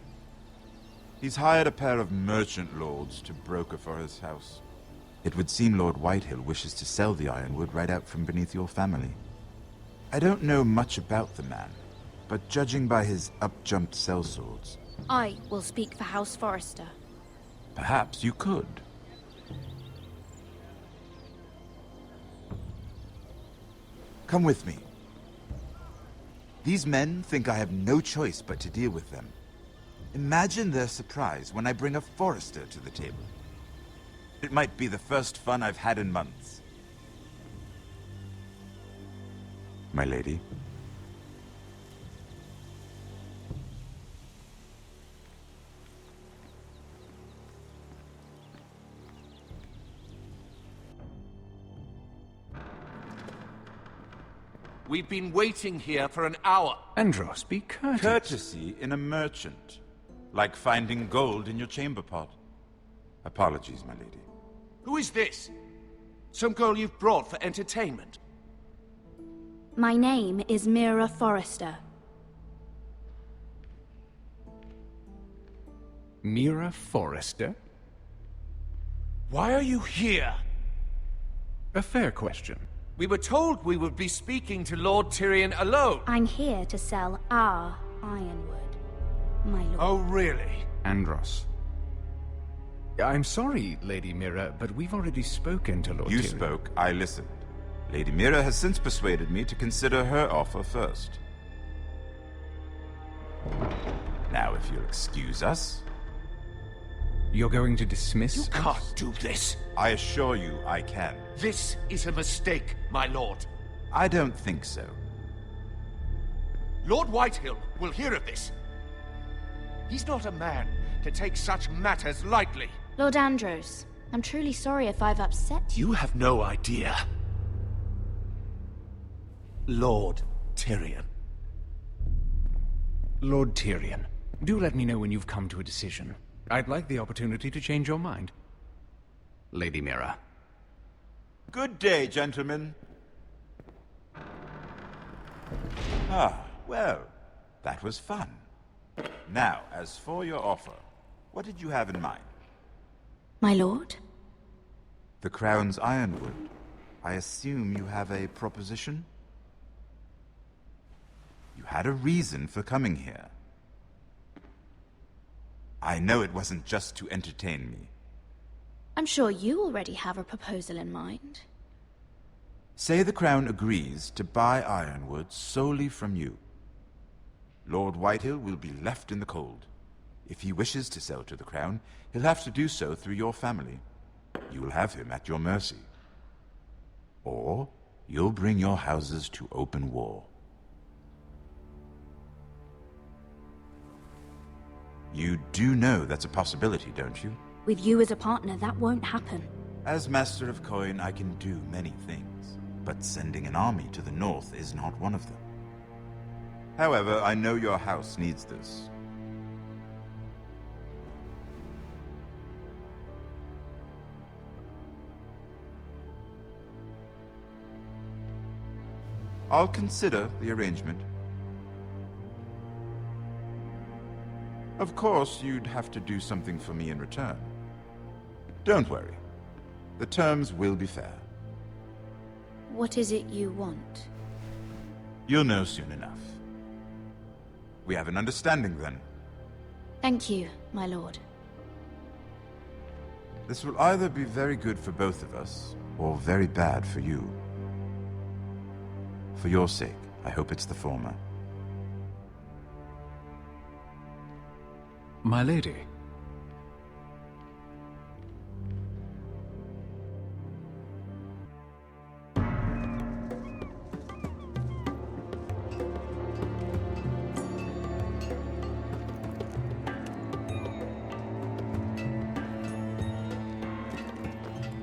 He's hired a pair of merchant lords to broker for his house. It would seem Lord Whitehill wishes to sell the Ironwood right out from beneath your family. I don't know much about the man, but judging by his up-jumped sellswords... I will speak for House Forrester. Perhaps you could. Come with me. These men think I have no choice but to deal with them. Imagine their surprise when I bring a Forrester to the table. It might be the first fun I've had in months. My lady. We've been waiting here for an hour. Andros, be courteous. Courtesy in a merchant. Like finding gold in your chamber pot. Apologies, my lady. Who is this? Some girl you've brought for entertainment? My name is Mira Forrester. Mira Forrester? Why are you here? A fair question. We were told we would be speaking to Lord Tyrion alone. I'm here to sell our ironwood, my lord. Oh, really? Andros. I'm sorry, Lady Mira, but we've already spoken to Lord You Tyrion. spoke, I listened. Lady Mira has since persuaded me to consider her offer first. Now, if you'll excuse us... You're going to dismiss You us? can't do this. I assure you I can. This is a mistake, my lord. I don't think so. Lord Whitehill will hear of this. He's not a man to take such matters lightly. Lord Andros, I'm truly sorry if I've upset you. You have no idea. Lord Tyrion. Lord Tyrion, do let me know when you've come to a decision. I'd like the opportunity to change your mind. Lady Mira. Good day, gentlemen. Ah, well, that was fun. Now, as for your offer, what did you have in mind? My lord? The Crown's ironwood. I assume you have a proposition? You had a reason for coming here. I know it wasn't just to entertain me. I'm sure you already have a proposal in mind. Say the Crown agrees to buy ironwood solely from you. Lord Whitehill will be left in the cold. If he wishes to sell to the Crown, he'll have to do so through your family. You will have him at your mercy. Or you'll bring your houses to open war. You do know that's a possibility, don't you? With you as a partner, that won't happen. As Master of Coin, I can do many things, but sending an army to the north is not one of them. However, I know your house needs this. I'll consider the arrangement. Of course, you'd have to do something for me in return. Don't worry. The terms will be fair. What is it you want? You'll know soon enough. We have an understanding then. Thank you, my lord. This will either be very good for both of us, or very bad for you. For your sake, I hope it's the former. My lady.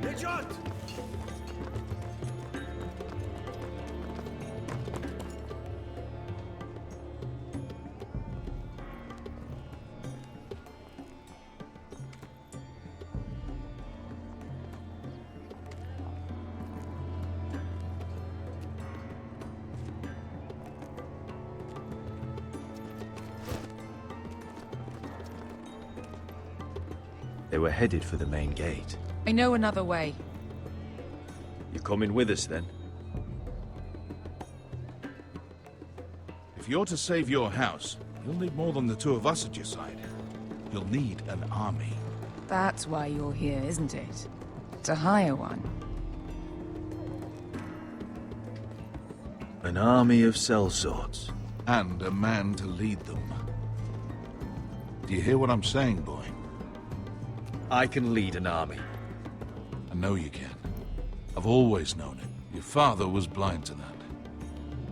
Richard! They were headed for the main gate. I know another way. You coming with us, then? If you're to save your house, you'll need more than the two of us at your side. You'll need an army. That's why you're here, isn't it? To hire one. An army of sellswords. And a man to lead them. Do you hear what I'm saying, boy? I can lead an army. I know you can. I've always known it. Your father was blind to that.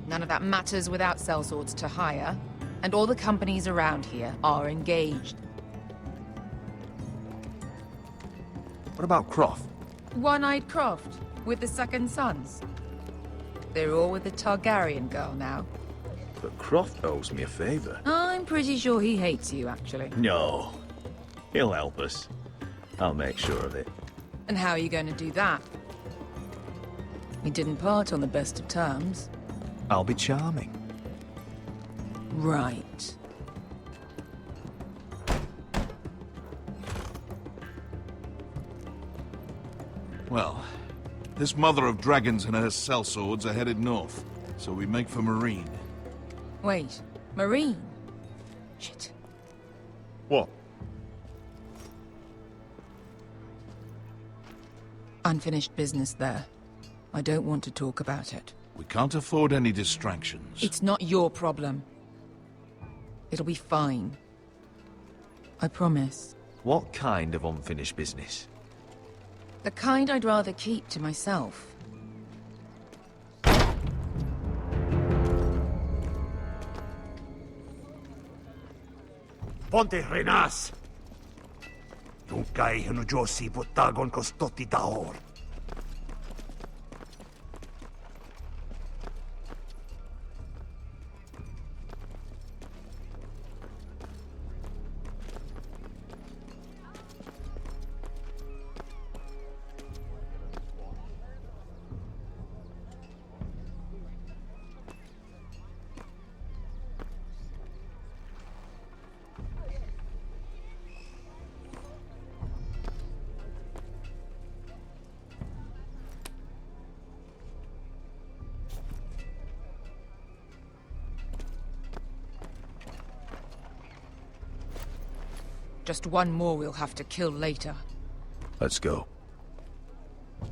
None of that matters without sellswords to hire, and all the companies around here are engaged. What about Croft? One-Eyed Croft, with the second sons. They're all with the Targaryen girl now. But Croft owes me a favor. I'm pretty sure he hates you, actually. No. He'll help us. I'll make sure of it. And how are you going to do that? We didn't part on the best of terms. I'll be charming. Right. Well, this mother of dragons and her sellswords are headed north, so we make for Marine. Wait, Marine? Shit. What? Unfinished business there. I don't want to talk about it. We can't afford any distractions. It's not your problem. It'll be fine. I promise. What kind of unfinished business? The kind I'd rather keep to myself. Ponte Renas! Yunkai Hanujosi Putagon Kostoti Taor. Just one more we'll have to kill later. Let's go.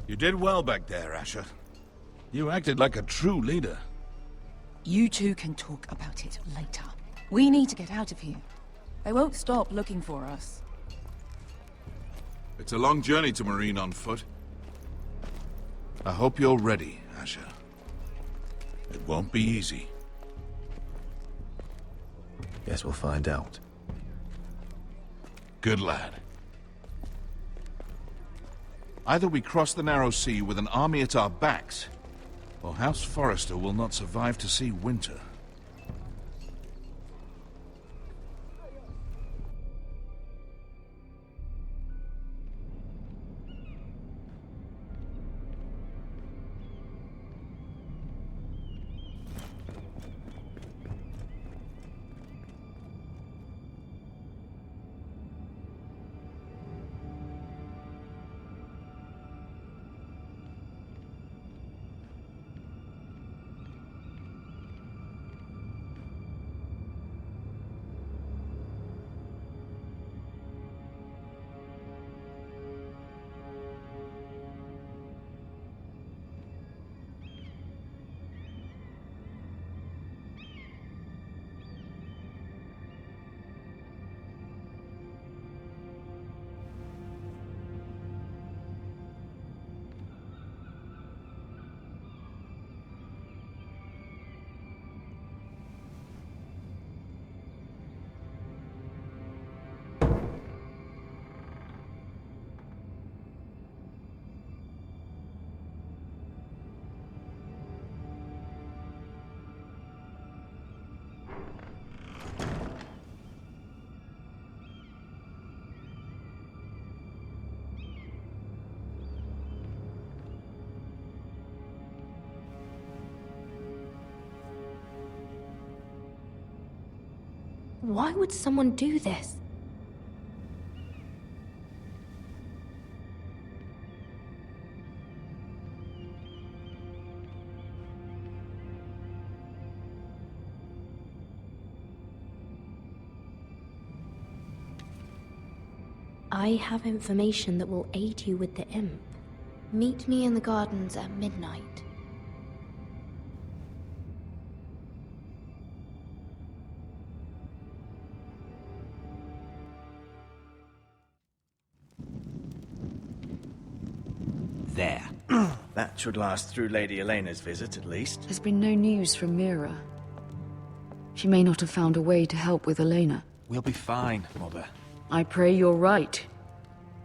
You did well back there, Asher. You acted like a true leader. You two can talk about it later. We need to get out of here. They won't stop looking for us. It's a long journey to Marine on foot. I hope you're ready, Asher. It won't be easy. Guess we'll find out. Good lad. Either we cross the narrow sea with an army at our backs, or House Forrester will not survive to see winter. Why would someone do this? I have information that will aid you with the imp. Meet me in the gardens at midnight. There. That should last through Lady Elena's visit, at least. There's been no news from Mira. She may not have found a way to help with Elena. We'll be fine, Mother. I pray you're right.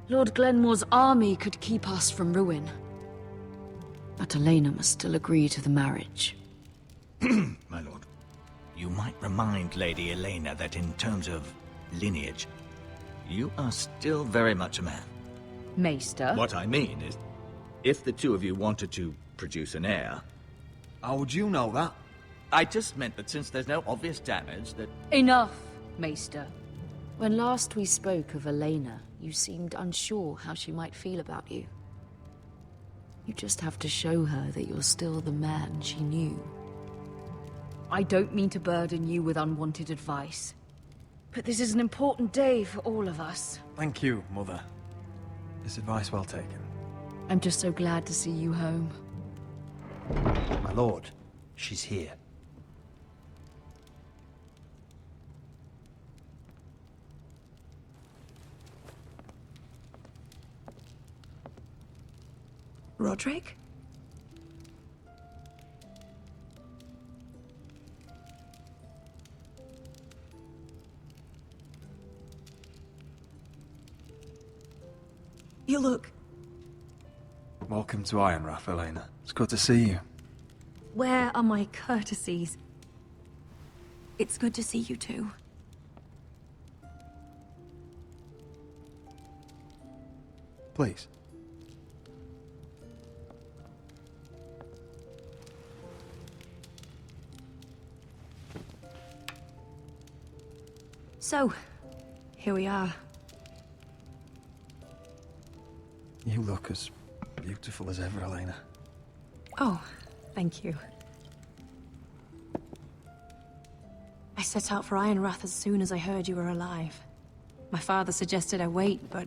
Lord Glenmore's army could keep us from ruin. But Elena must still agree to the marriage. My lord, you might remind Lady Elena that in terms of lineage, you are still very much a man. Maester? What I mean is, if the two of you wanted to produce an heir... How would you know that? I just meant that since there's no obvious damage that... Enough, Maester. When last we spoke of Elena, you seemed unsure how she might feel about you. You just have to show her that you're still the man she knew. I don't mean to burden you with unwanted advice, but this is an important day for all of us. Thank you, Mother. This advice well taken. I'm just so glad to see you home. My lord, she's here. Rodrik? You look... Welcome to Ironrath, Elena. It's good to see you. Where are my courtesies? It's good to see you too. Please. So, here we are. You look as beautiful as ever, Elena. Oh, thank you. I set out for Ironrath as soon as I heard you were alive. My father suggested I wait, but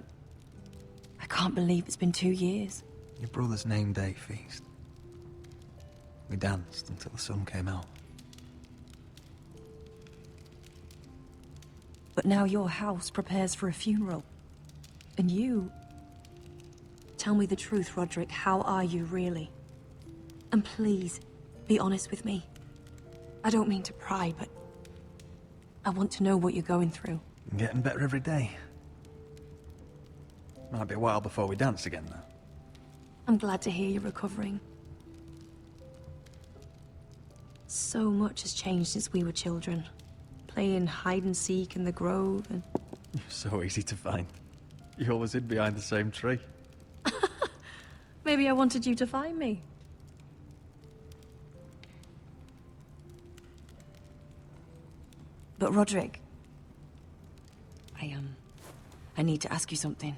I can't believe it's been 2 years. Your brother's name day feast. We danced until the sun came out. But now your house prepares for a funeral. And you... Tell me the truth, Rodrik. How are you really? And please, be honest with me. I don't mean to pry, but I want to know what you're going through. I'm getting better every day. Might be a while before we dance again, though. I'm glad to hear you're recovering. So much has changed since we were children. Playing hide and seek in the grove and... You're so easy to find. You always hid behind the same tree. Maybe I wanted you to find me. But Rodrik... I need to ask you something.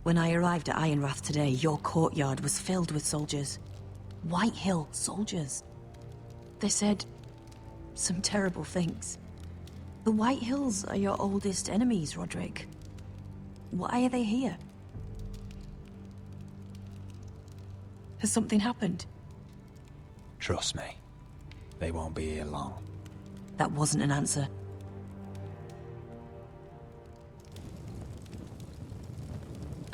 When I arrived at Ironrath today, your courtyard was filled with soldiers. White Hill soldiers. They said some terrible things. The White Hills are your oldest enemies, Rodrik. Why are they here? Has something happened? Trust me. They won't be here long. That wasn't an answer.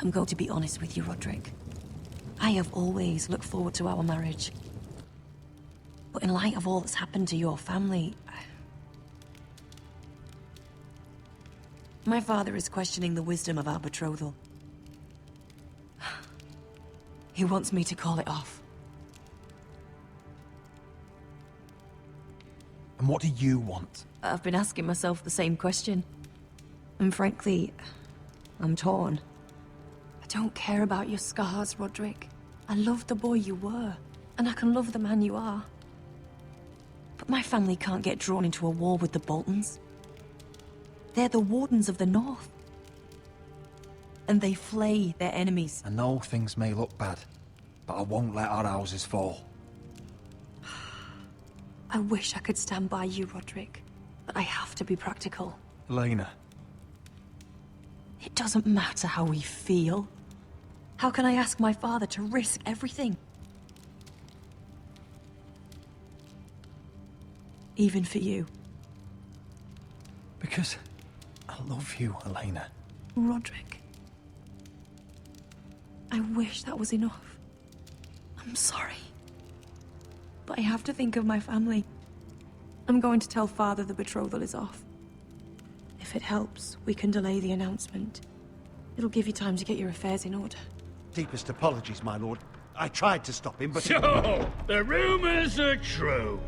I'm going to be honest with you, Rodrik. I have always looked forward to our marriage. But in light of all that's happened to your family... My father is questioning the wisdom of our betrothal. He wants me to call it off. And what do you want? I've been asking myself the same question. And frankly, I'm torn. I don't care about your scars, Rodrik. I love the boy you were, and I can love the man you are. But my family can't get drawn into a war with the Boltons. They're the Wardens of the North. And they flay their enemies. I know things may look bad, but I won't let our houses fall. I wish I could stand by you, Rodrik, but I have to be practical. Elena. It doesn't matter how we feel. How can I ask my father to risk everything? Even for you. Because I love you, Elena. Rodrik. I wish that was enough. I'm sorry. But I have to think of my family. I'm going to tell Father the betrothal is off. If it helps, we can delay the announcement. It'll give you time to get your affairs in order. Deepest apologies, my lord. I tried to stop him, but... So, the rumors are true.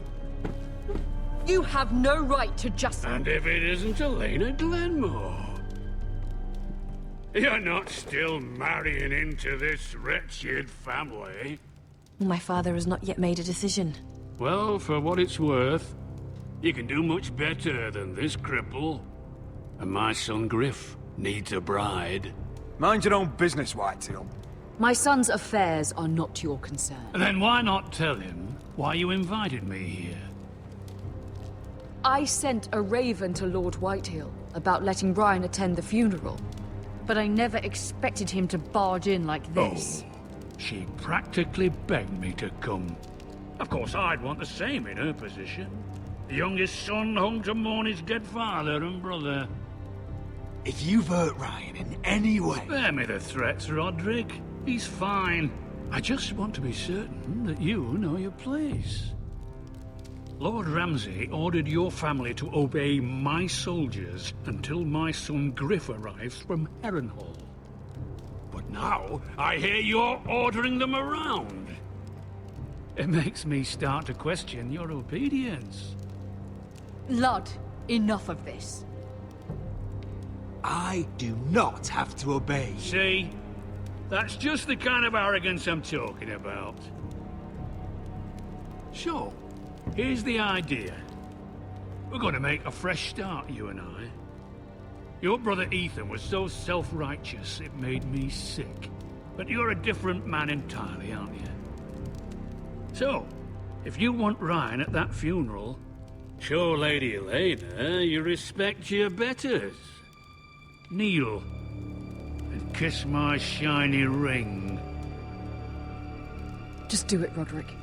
You have no right to just... And if it isn't Elena Glenmore? You're not still marrying into this wretched family? My father has not yet made a decision. Well, for what it's worth, you can do much better than this cripple. And my son Griff needs a bride. Mind your own business, Whitetail. My son's affairs are not your concern. Then why not tell him why you invited me here? I sent a raven to Lord Whitehill about letting Ryan attend the funeral, but I never expected him to barge in like this. Oh, she practically begged me to come. Of course, I'd want the same in her position. The youngest son home to mourn his dead father and brother. If you've hurt Ryan in any way... Spare me the threats, Rodrik. He's fine. I just want to be certain that you know your place. Lord Ramsay ordered your family to obey my soldiers until my son Griff arrives from Harrenhal. But now, I hear you're ordering them around. It makes me start to question your obedience. Lud, enough of this. I do not have to obey. See? That's just the kind of arrogance I'm talking about. So, here's the idea. We're going to make a fresh start, you and I. Your brother Ethan was so self-righteous it made me sick. But you're a different man entirely, aren't you? So, if you want Ryan at that funeral, show Lady Elena you respect your betters. Kneel and kiss my shiny ring. Just do it, Rodrik.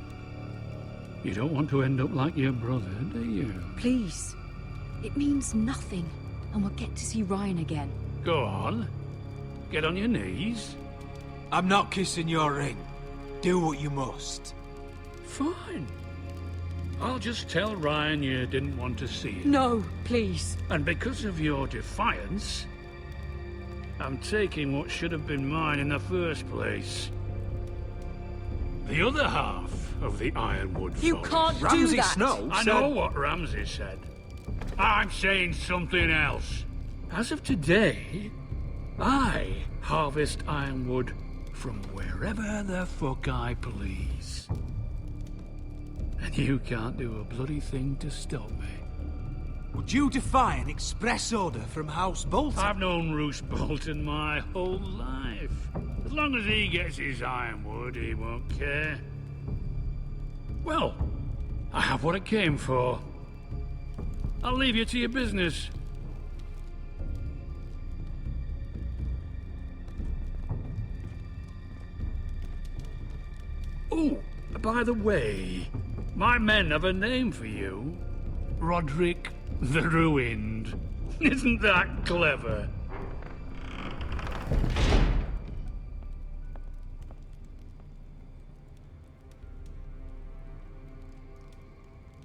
You don't want to end up like your brother, do you? Please. It means nothing, and we'll get to see Ryan again. Go on. Get on your knees. I'm not kissing your ring. Do what you must. Fine. I'll just tell Ryan you didn't want to see it. No, please. And because of your defiance, I'm taking what should have been mine in the first place. The other half of the Ironwood You forest. can't do Ramsay that! Snow I said... know what Ramsay said. I'm saying something else. As of today, I harvest Ironwood from wherever the fuck I please. And you can't do a bloody thing to stop me. Would you defy an express order from House Bolton? I've known Roose Bolton my whole life. As long as he gets his Ironwood, he won't care. Well, I have what I came for. I'll leave you to your business. Oh, by the way, my men have a name for you. Rodrik the Ruined. Isn't that clever?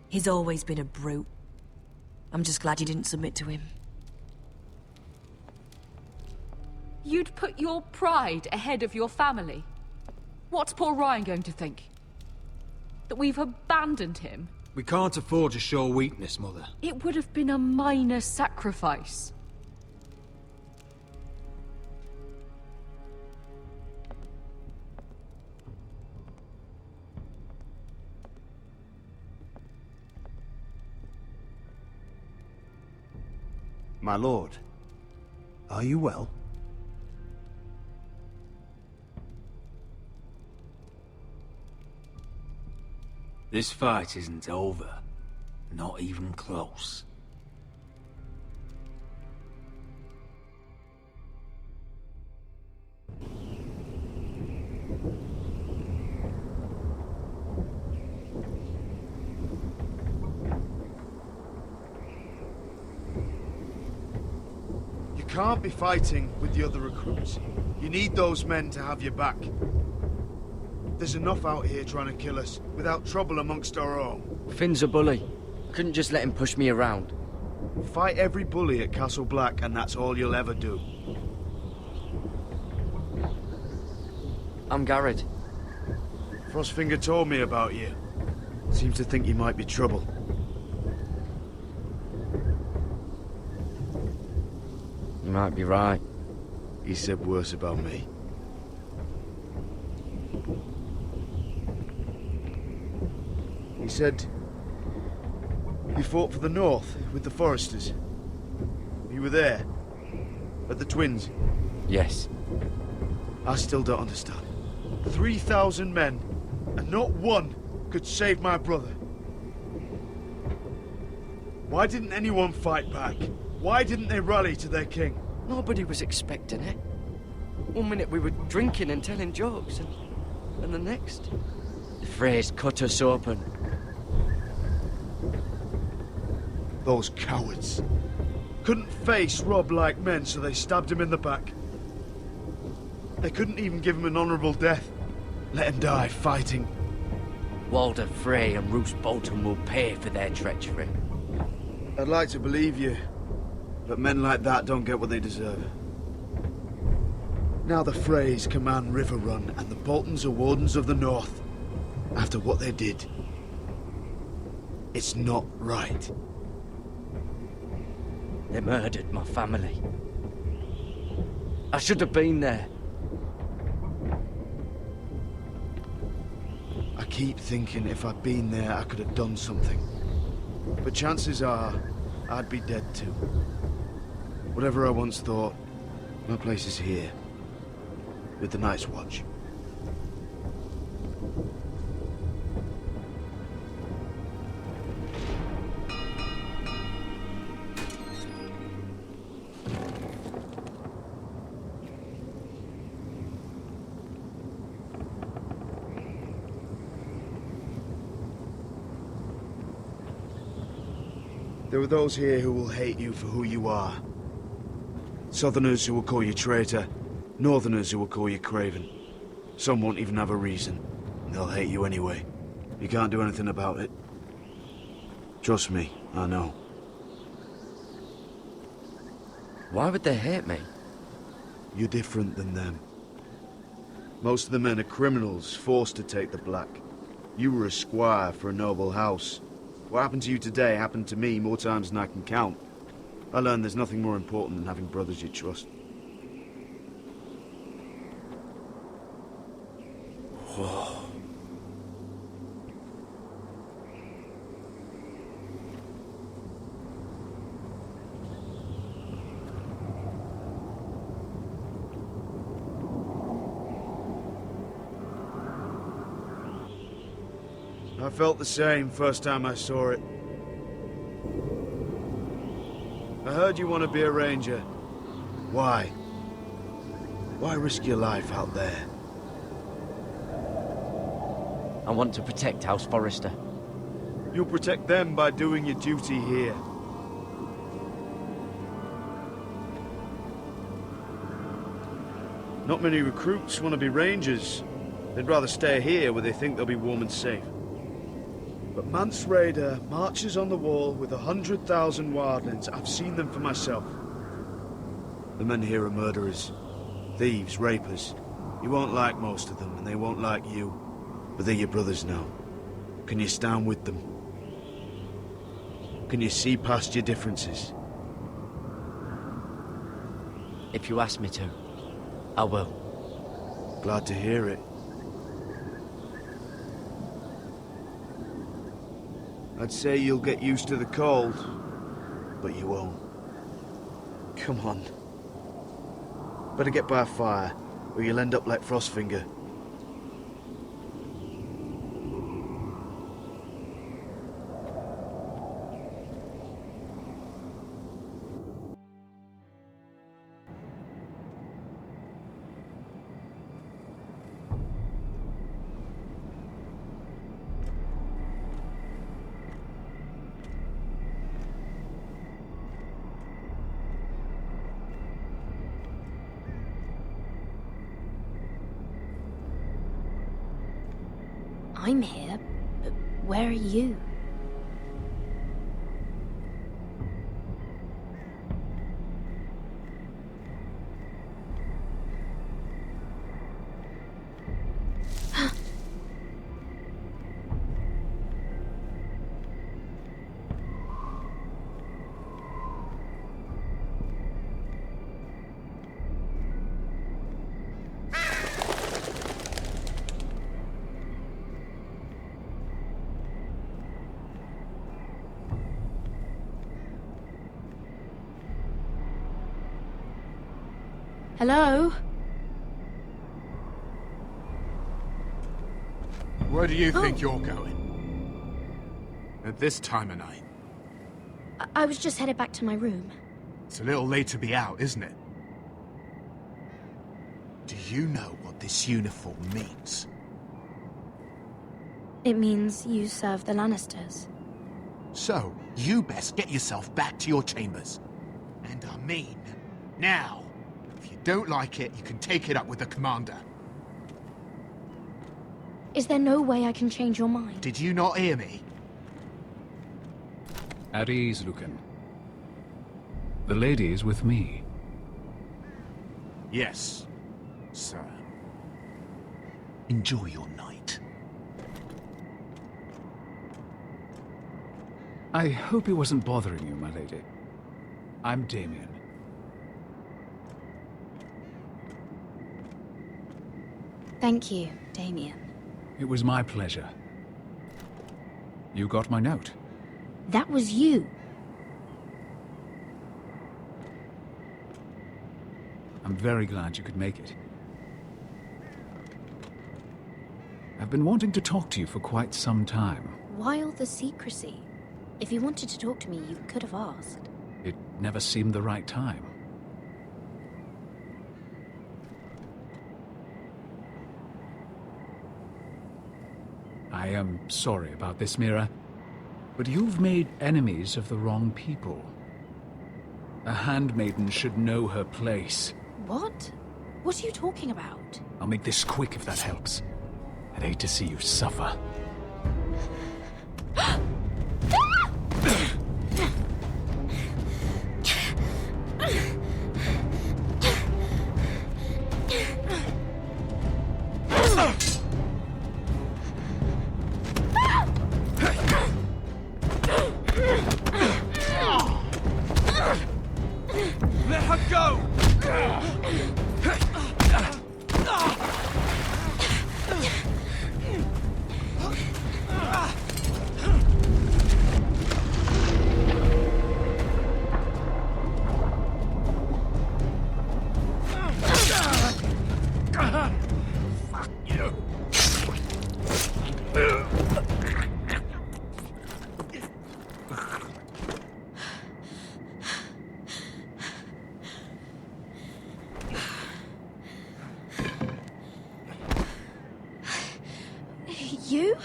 He's always been a brute. I'm just glad you didn't submit to him. You'd put your pride ahead of your family. What's poor Ryan going to think? That we've abandoned him? We can't afford to show weakness, Mother. It would have been a minor sacrifice. My lord, are you well? This fight isn't over. Not even close. You can't be fighting with the other recruits. You need those men to have your back. There's enough out here trying to kill us, without trouble amongst our own. Finn's a bully. Couldn't just let him push me around. Fight every bully at Castle Black, and that's all you'll ever do. I'm Gared. Frostfinger told me about you. Seems to think you might be trouble. You might be right. He said worse about me. He said you fought for the North with the Forresters. You were there, at the Twins. Yes. I still don't understand. 3,000 men, and not one could save my brother. Why didn't anyone fight back? Why didn't they rally to their king? Nobody was expecting it. One minute we were drinking and telling jokes, and the next... The Freys cut us open. Those cowards. Couldn't face Rob like men, so they stabbed him in the back. They couldn't even give him an honorable death. Let him die fighting. Walder Frey and Roose Bolton will pay for their treachery. I'd like to believe you, but men like that don't get what they deserve. Now the Freys command Riverrun, and the Boltons are Wardens of the North. After what they did, it's not right. They murdered my family. I should have been there. I keep thinking if I'd been there, I could have done something. But chances are, I'd be dead too. Whatever I once thought, my place is here. With the Night's Watch. There are those here who will hate you for who you are. Southerners who will call you traitor. Northerners who will call you craven. Some won't even have a reason. They'll hate you anyway. You can't do anything about it. Trust me, I know. Why would they hate me? You're different than them. Most of the men are criminals, forced to take the black. You were a squire for a noble house. What happened to you today happened to me more times than I can count. I learned there's nothing more important than having brothers you trust. Whoa. I felt the same first time I saw it. I heard you want to be a ranger. Why? Why risk your life out there? I want to protect House Forrester. You'll protect them by doing your duty here. Not many recruits want to be rangers. They'd rather stay here where they think they'll be warm and safe. But Mance Rayder marches on the wall with 100,000 wildlings. I've seen them for myself. The men here are murderers. Thieves, rapers. You won't like most of them, and they won't like you. But they're your brothers now. Can you stand with them? Can you see past your differences? If you ask me to, I will. Glad to hear it. I'd say you'll get used to the cold, but you won't. Come on. Better get by a fire, or you'll end up like Frostfinger. I'm here, but where are you? Hello? Where do you think you're going? At this time of night? I was just headed back to my room. It's a little late to be out, isn't it? Do you know what this uniform means? It means you serve the Lannisters. So, you best get yourself back to your chambers. And I mean, now. If you don't like it, you can take it up with the commander. Is there no way I can change your mind? Did you not hear me? At ease, Lucan. The lady is with me. Yes, sir. Enjoy your night. I hope he wasn't bothering you, my lady. I'm Damien. Thank you, Damien. It was my pleasure. You got my note. That was you. I'm very glad you could make it. I've been wanting to talk to you for quite some time. Why all the secrecy? If you wanted to talk to me, you could have asked. It never seemed the right time. I am sorry about this, Mira, but you've made enemies of the wrong people. A handmaiden should know her place. What? What are you talking about? I'll make this quick if that helps. I'd hate to see you suffer. Let her go! Fuck you! You?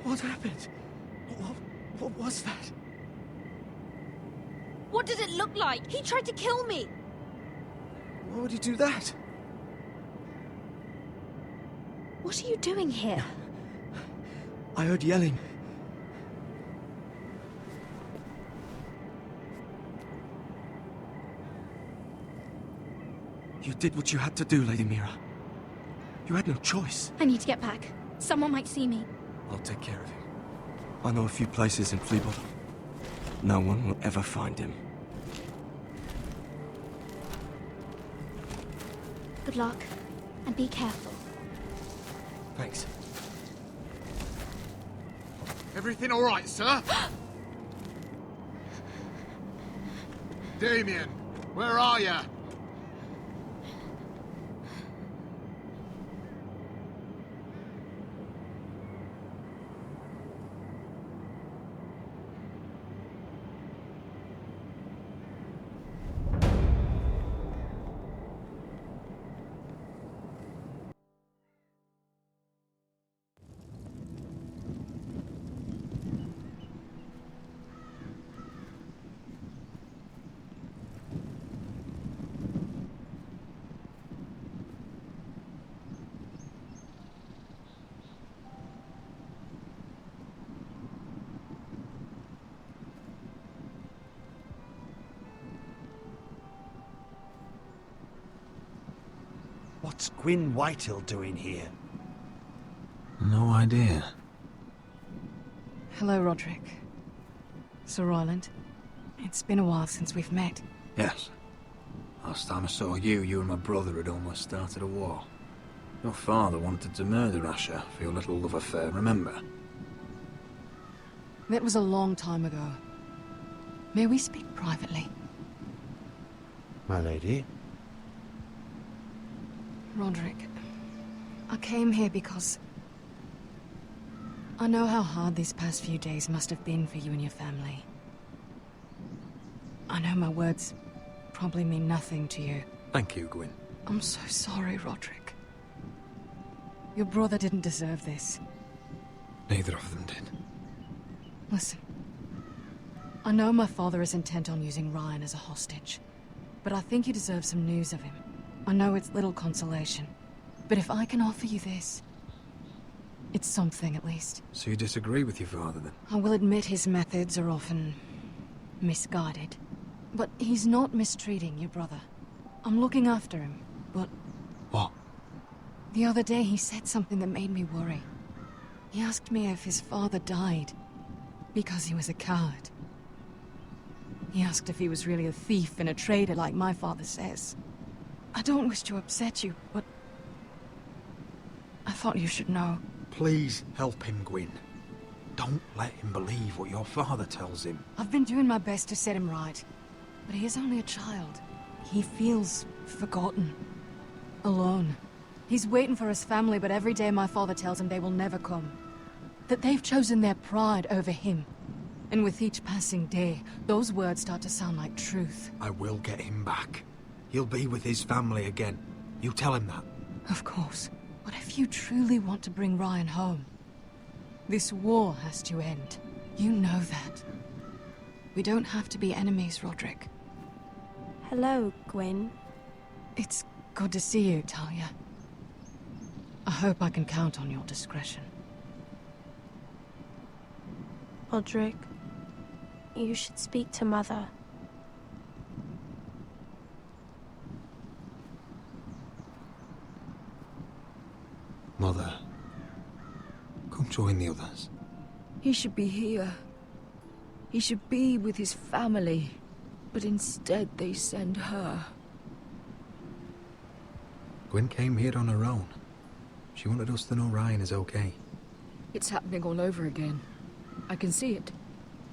What happened? What was that? What did it look like? He tried to kill me! Why would he do that? What are you doing here? I heard yelling. You did what you had to do, Lady Mira. You had no choice. I need to get back. Someone might see me. I'll take care of him. I know a few places in Fleabottom. No one will ever find him. Good luck, and be careful. Thanks. Everything all right, sir? Damien, where are you? What's Gwyn Whitehill doing here? No idea. Hello, Rodrik. Sir Roland. It's been a while since we've met. Yes. Last time I saw you, you and my brother had almost started a war. Your father wanted to murder Asher for your little love affair, remember? That was a long time ago. May we speak privately? My lady? Rodrik, I came here because I know how hard these past few days must have been for you and your family. I know my words probably mean nothing to you. Thank you, Gwyn. I'm so sorry, Rodrik. Your brother didn't deserve this. Neither of them did. Listen. I know my father is intent on using Ryan as a hostage, but I think you deserve some news of him. I know it's little consolation, but if I can offer you this, it's something at least. So you disagree with your father, then? I will admit his methods are often misguided, but he's not mistreating your brother. I'm looking after him, but... What? The other day he said something that made me worry. He asked me if his father died because he was a coward. He asked if he was really a thief and a traitor like my father says. I don't wish to upset you, but I thought you should know. Please help him, Gwyn. Don't let him believe what your father tells him. I've been doing my best to set him right, but he is only a child. He feels forgotten, alone. He's waiting for his family, but every day my father tells him they will never come. That they've chosen their pride over him. And with each passing day, those words start to sound like truth. I will get him back. He'll be with his family again. You tell him that. Of course. But if you truly want to bring Ryan home, this war has to end. You know that. We don't have to be enemies, Rodrik. Hello, Gwyn. It's good to see you, Talia. I hope I can count on your discretion. Rodrik, you should speak to Mother. Mother, come join the others. He should be here. He should be with his family. But instead they send her. Gwyn came here on her own. She wanted us to know Ryan is okay. It's happening all over again. I can see it.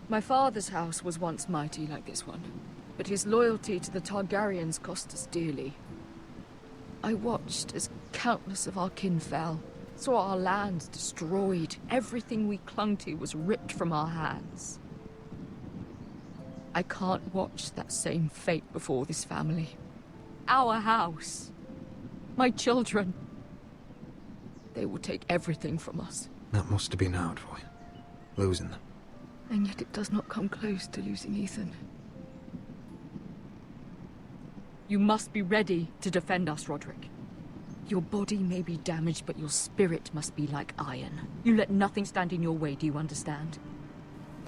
My father's house was once mighty like this one, but his loyalty to the Targaryens cost us dearly. I watched as countless of our kin fell, saw our lands destroyed, everything we clung to was ripped from our hands. I can't watch that same fate before this family. Our house. My children. They will take everything from us. That must have been hard for you, losing them. And yet it does not come close to losing Ethan. You must be ready to defend us, Rodrik. Your body may be damaged, but your spirit must be like iron. You let nothing stand in your way, do you understand?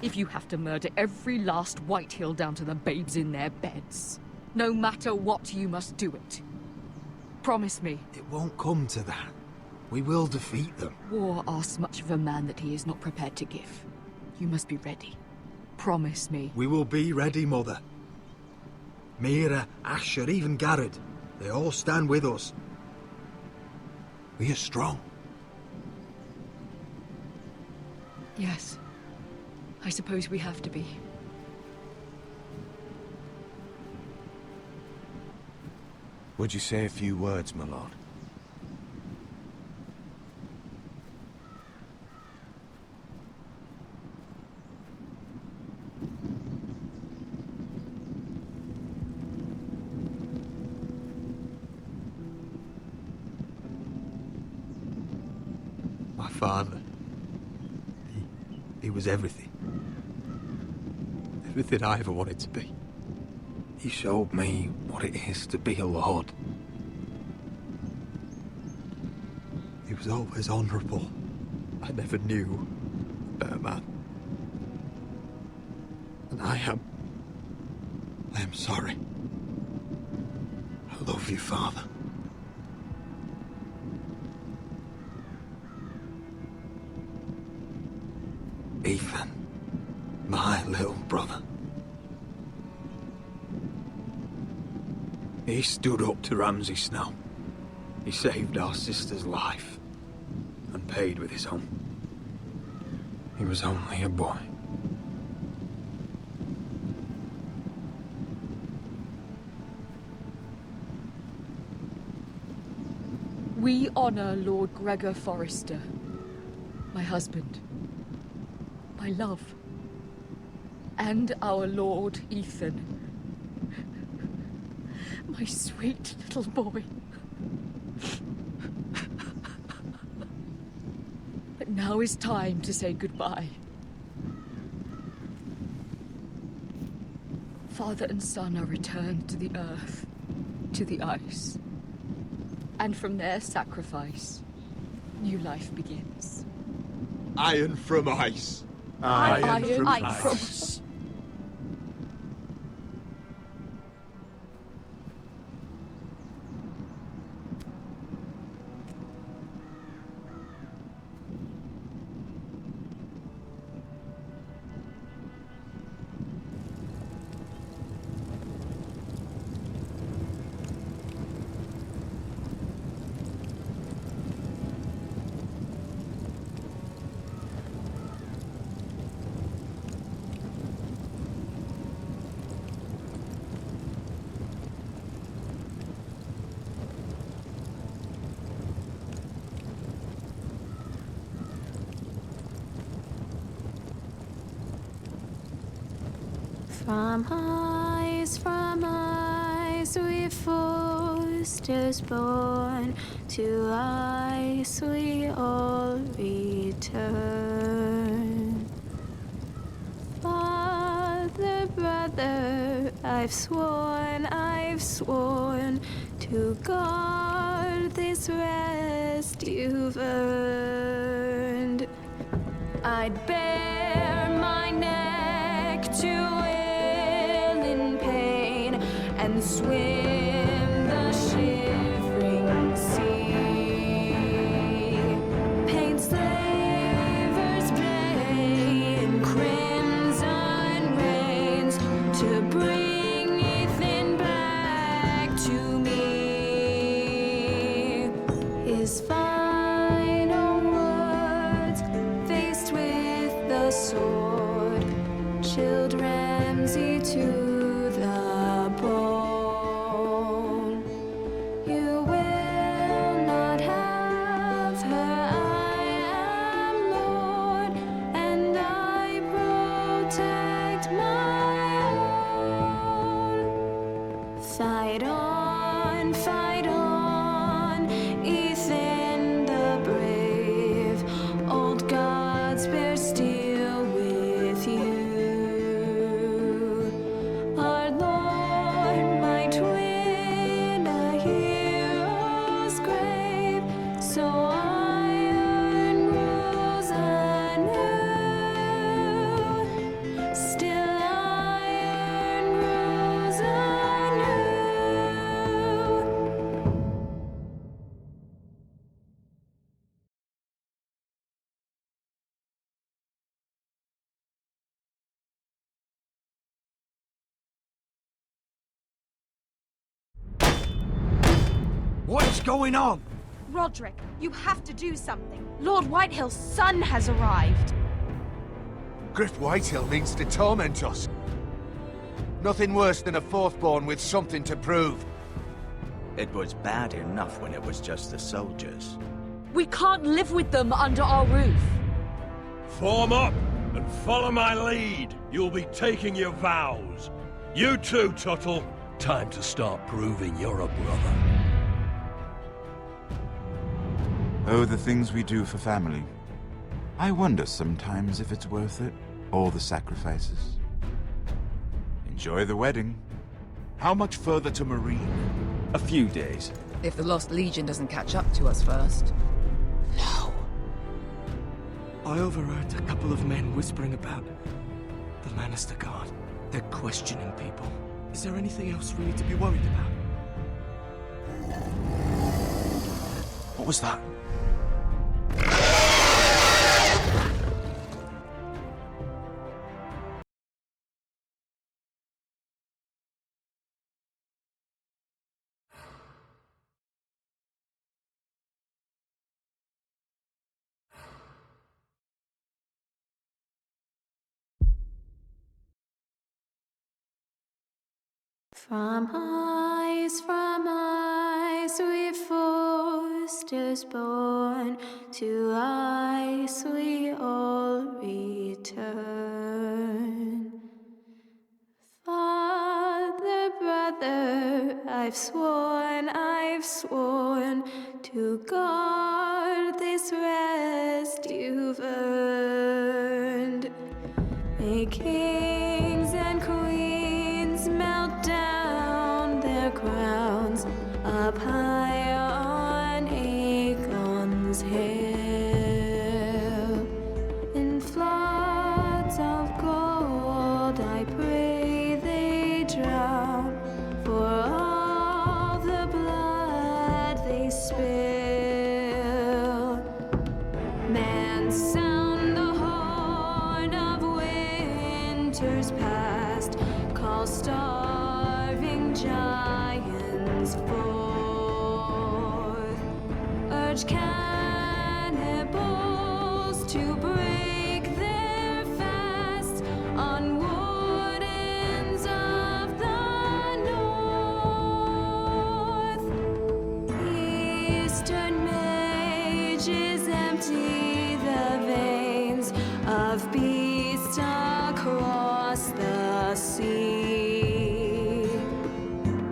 If you have to murder every last Whitehill down to the babes in their beds, no matter what, you must do it. Promise me. It won't come to that. We will defeat them. War asks much of a man that he is not prepared to give. You must be ready. Promise me. We will be ready, Mother. Mira, Asher, even Gared. They all stand with us. We are strong. Yes. I suppose we have to be. Would you say a few words, my lord? My father. He was everything. Everything I ever wanted to be. He showed me what it is to be a lord. He was always honourable. I never knew a better man. And I am sorry. I love you, Father. Ethan, my little brother. He stood up to Ramsay Snow. He saved our sister's life and paid with his own. He was only a boy. We honor Lord Gregor Forrester, my husband, my love, and our Lord Ethan, my sweet little boy. But now is time to say goodbye. Father and son are returned to the earth, to the ice. And from their sacrifice, new life begins. Iron from ice. Iron from ice. From ice, we Forresters born, to ice we all return. Father, brother, I've sworn to guard this rest you've earned. I'd bare my neck to and swim the shivering sea. Paint slavers play in crimson rains to bring Ethan back to me. His final words, faced with the sword, chilled Ramsay to fight on, Ethan the brave. Old gods bear steel with you. Our Lord might win a hero's grave, so iron rules anew. Still iron rules anew. What's going on? Rodrik, you have to do something. Lord Whitehill's son has arrived. Griff Whitehill means to torment us. Nothing worse than a fourthborn with something to prove. It was bad enough when it was just the soldiers. We can't live with them under our roof. Form up and follow my lead. You'll be taking your vows. You too, Tuttle. Time to start proving you're a brother. Oh, the things we do for family. I wonder sometimes if it's worth it, all the sacrifices. Enjoy the wedding. How much further to Marine? A few days. If the Lost Legion doesn't catch up to us first. No. I overheard a couple of men whispering about the Lannister Guard. They're questioning people. Is there anything else we need to be worried about? What was that? From ice, we Forresters Forresters born, to ice we all return. Father, brother, I've sworn to guard this rest you've earned. May kings and queens melt down their crowns up high on Aegon's hill. In floods of gold I pray they drown, for all the blood they spill. Man, sound the horn of winter's past, call starving giants forth, urge cannibals to break their fast on wardens of the north. Eastern mages empty the veins of beasts across the sea.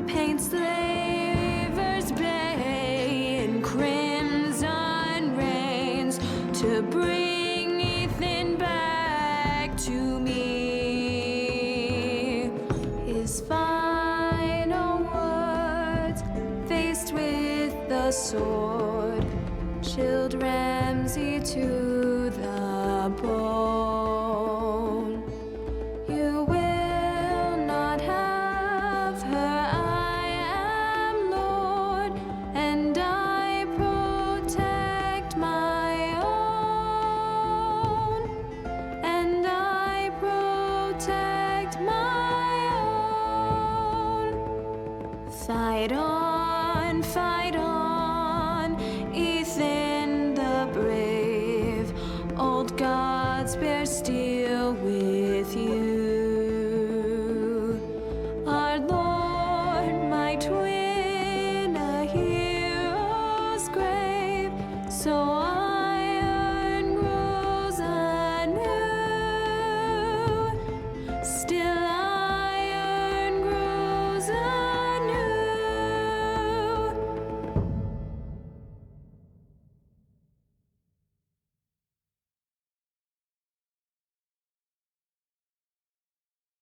Paint slavers bay in crimson rains to bring Ethan back to me. His final words, faced with the sword, chilled Ramsay to the bone. You will not have her, I am Lord, and I protect my own, and I protect my own. Fight on, Ethan the brave. Old gods bear steel with you. Our Lord, my twin, a hero's grave, so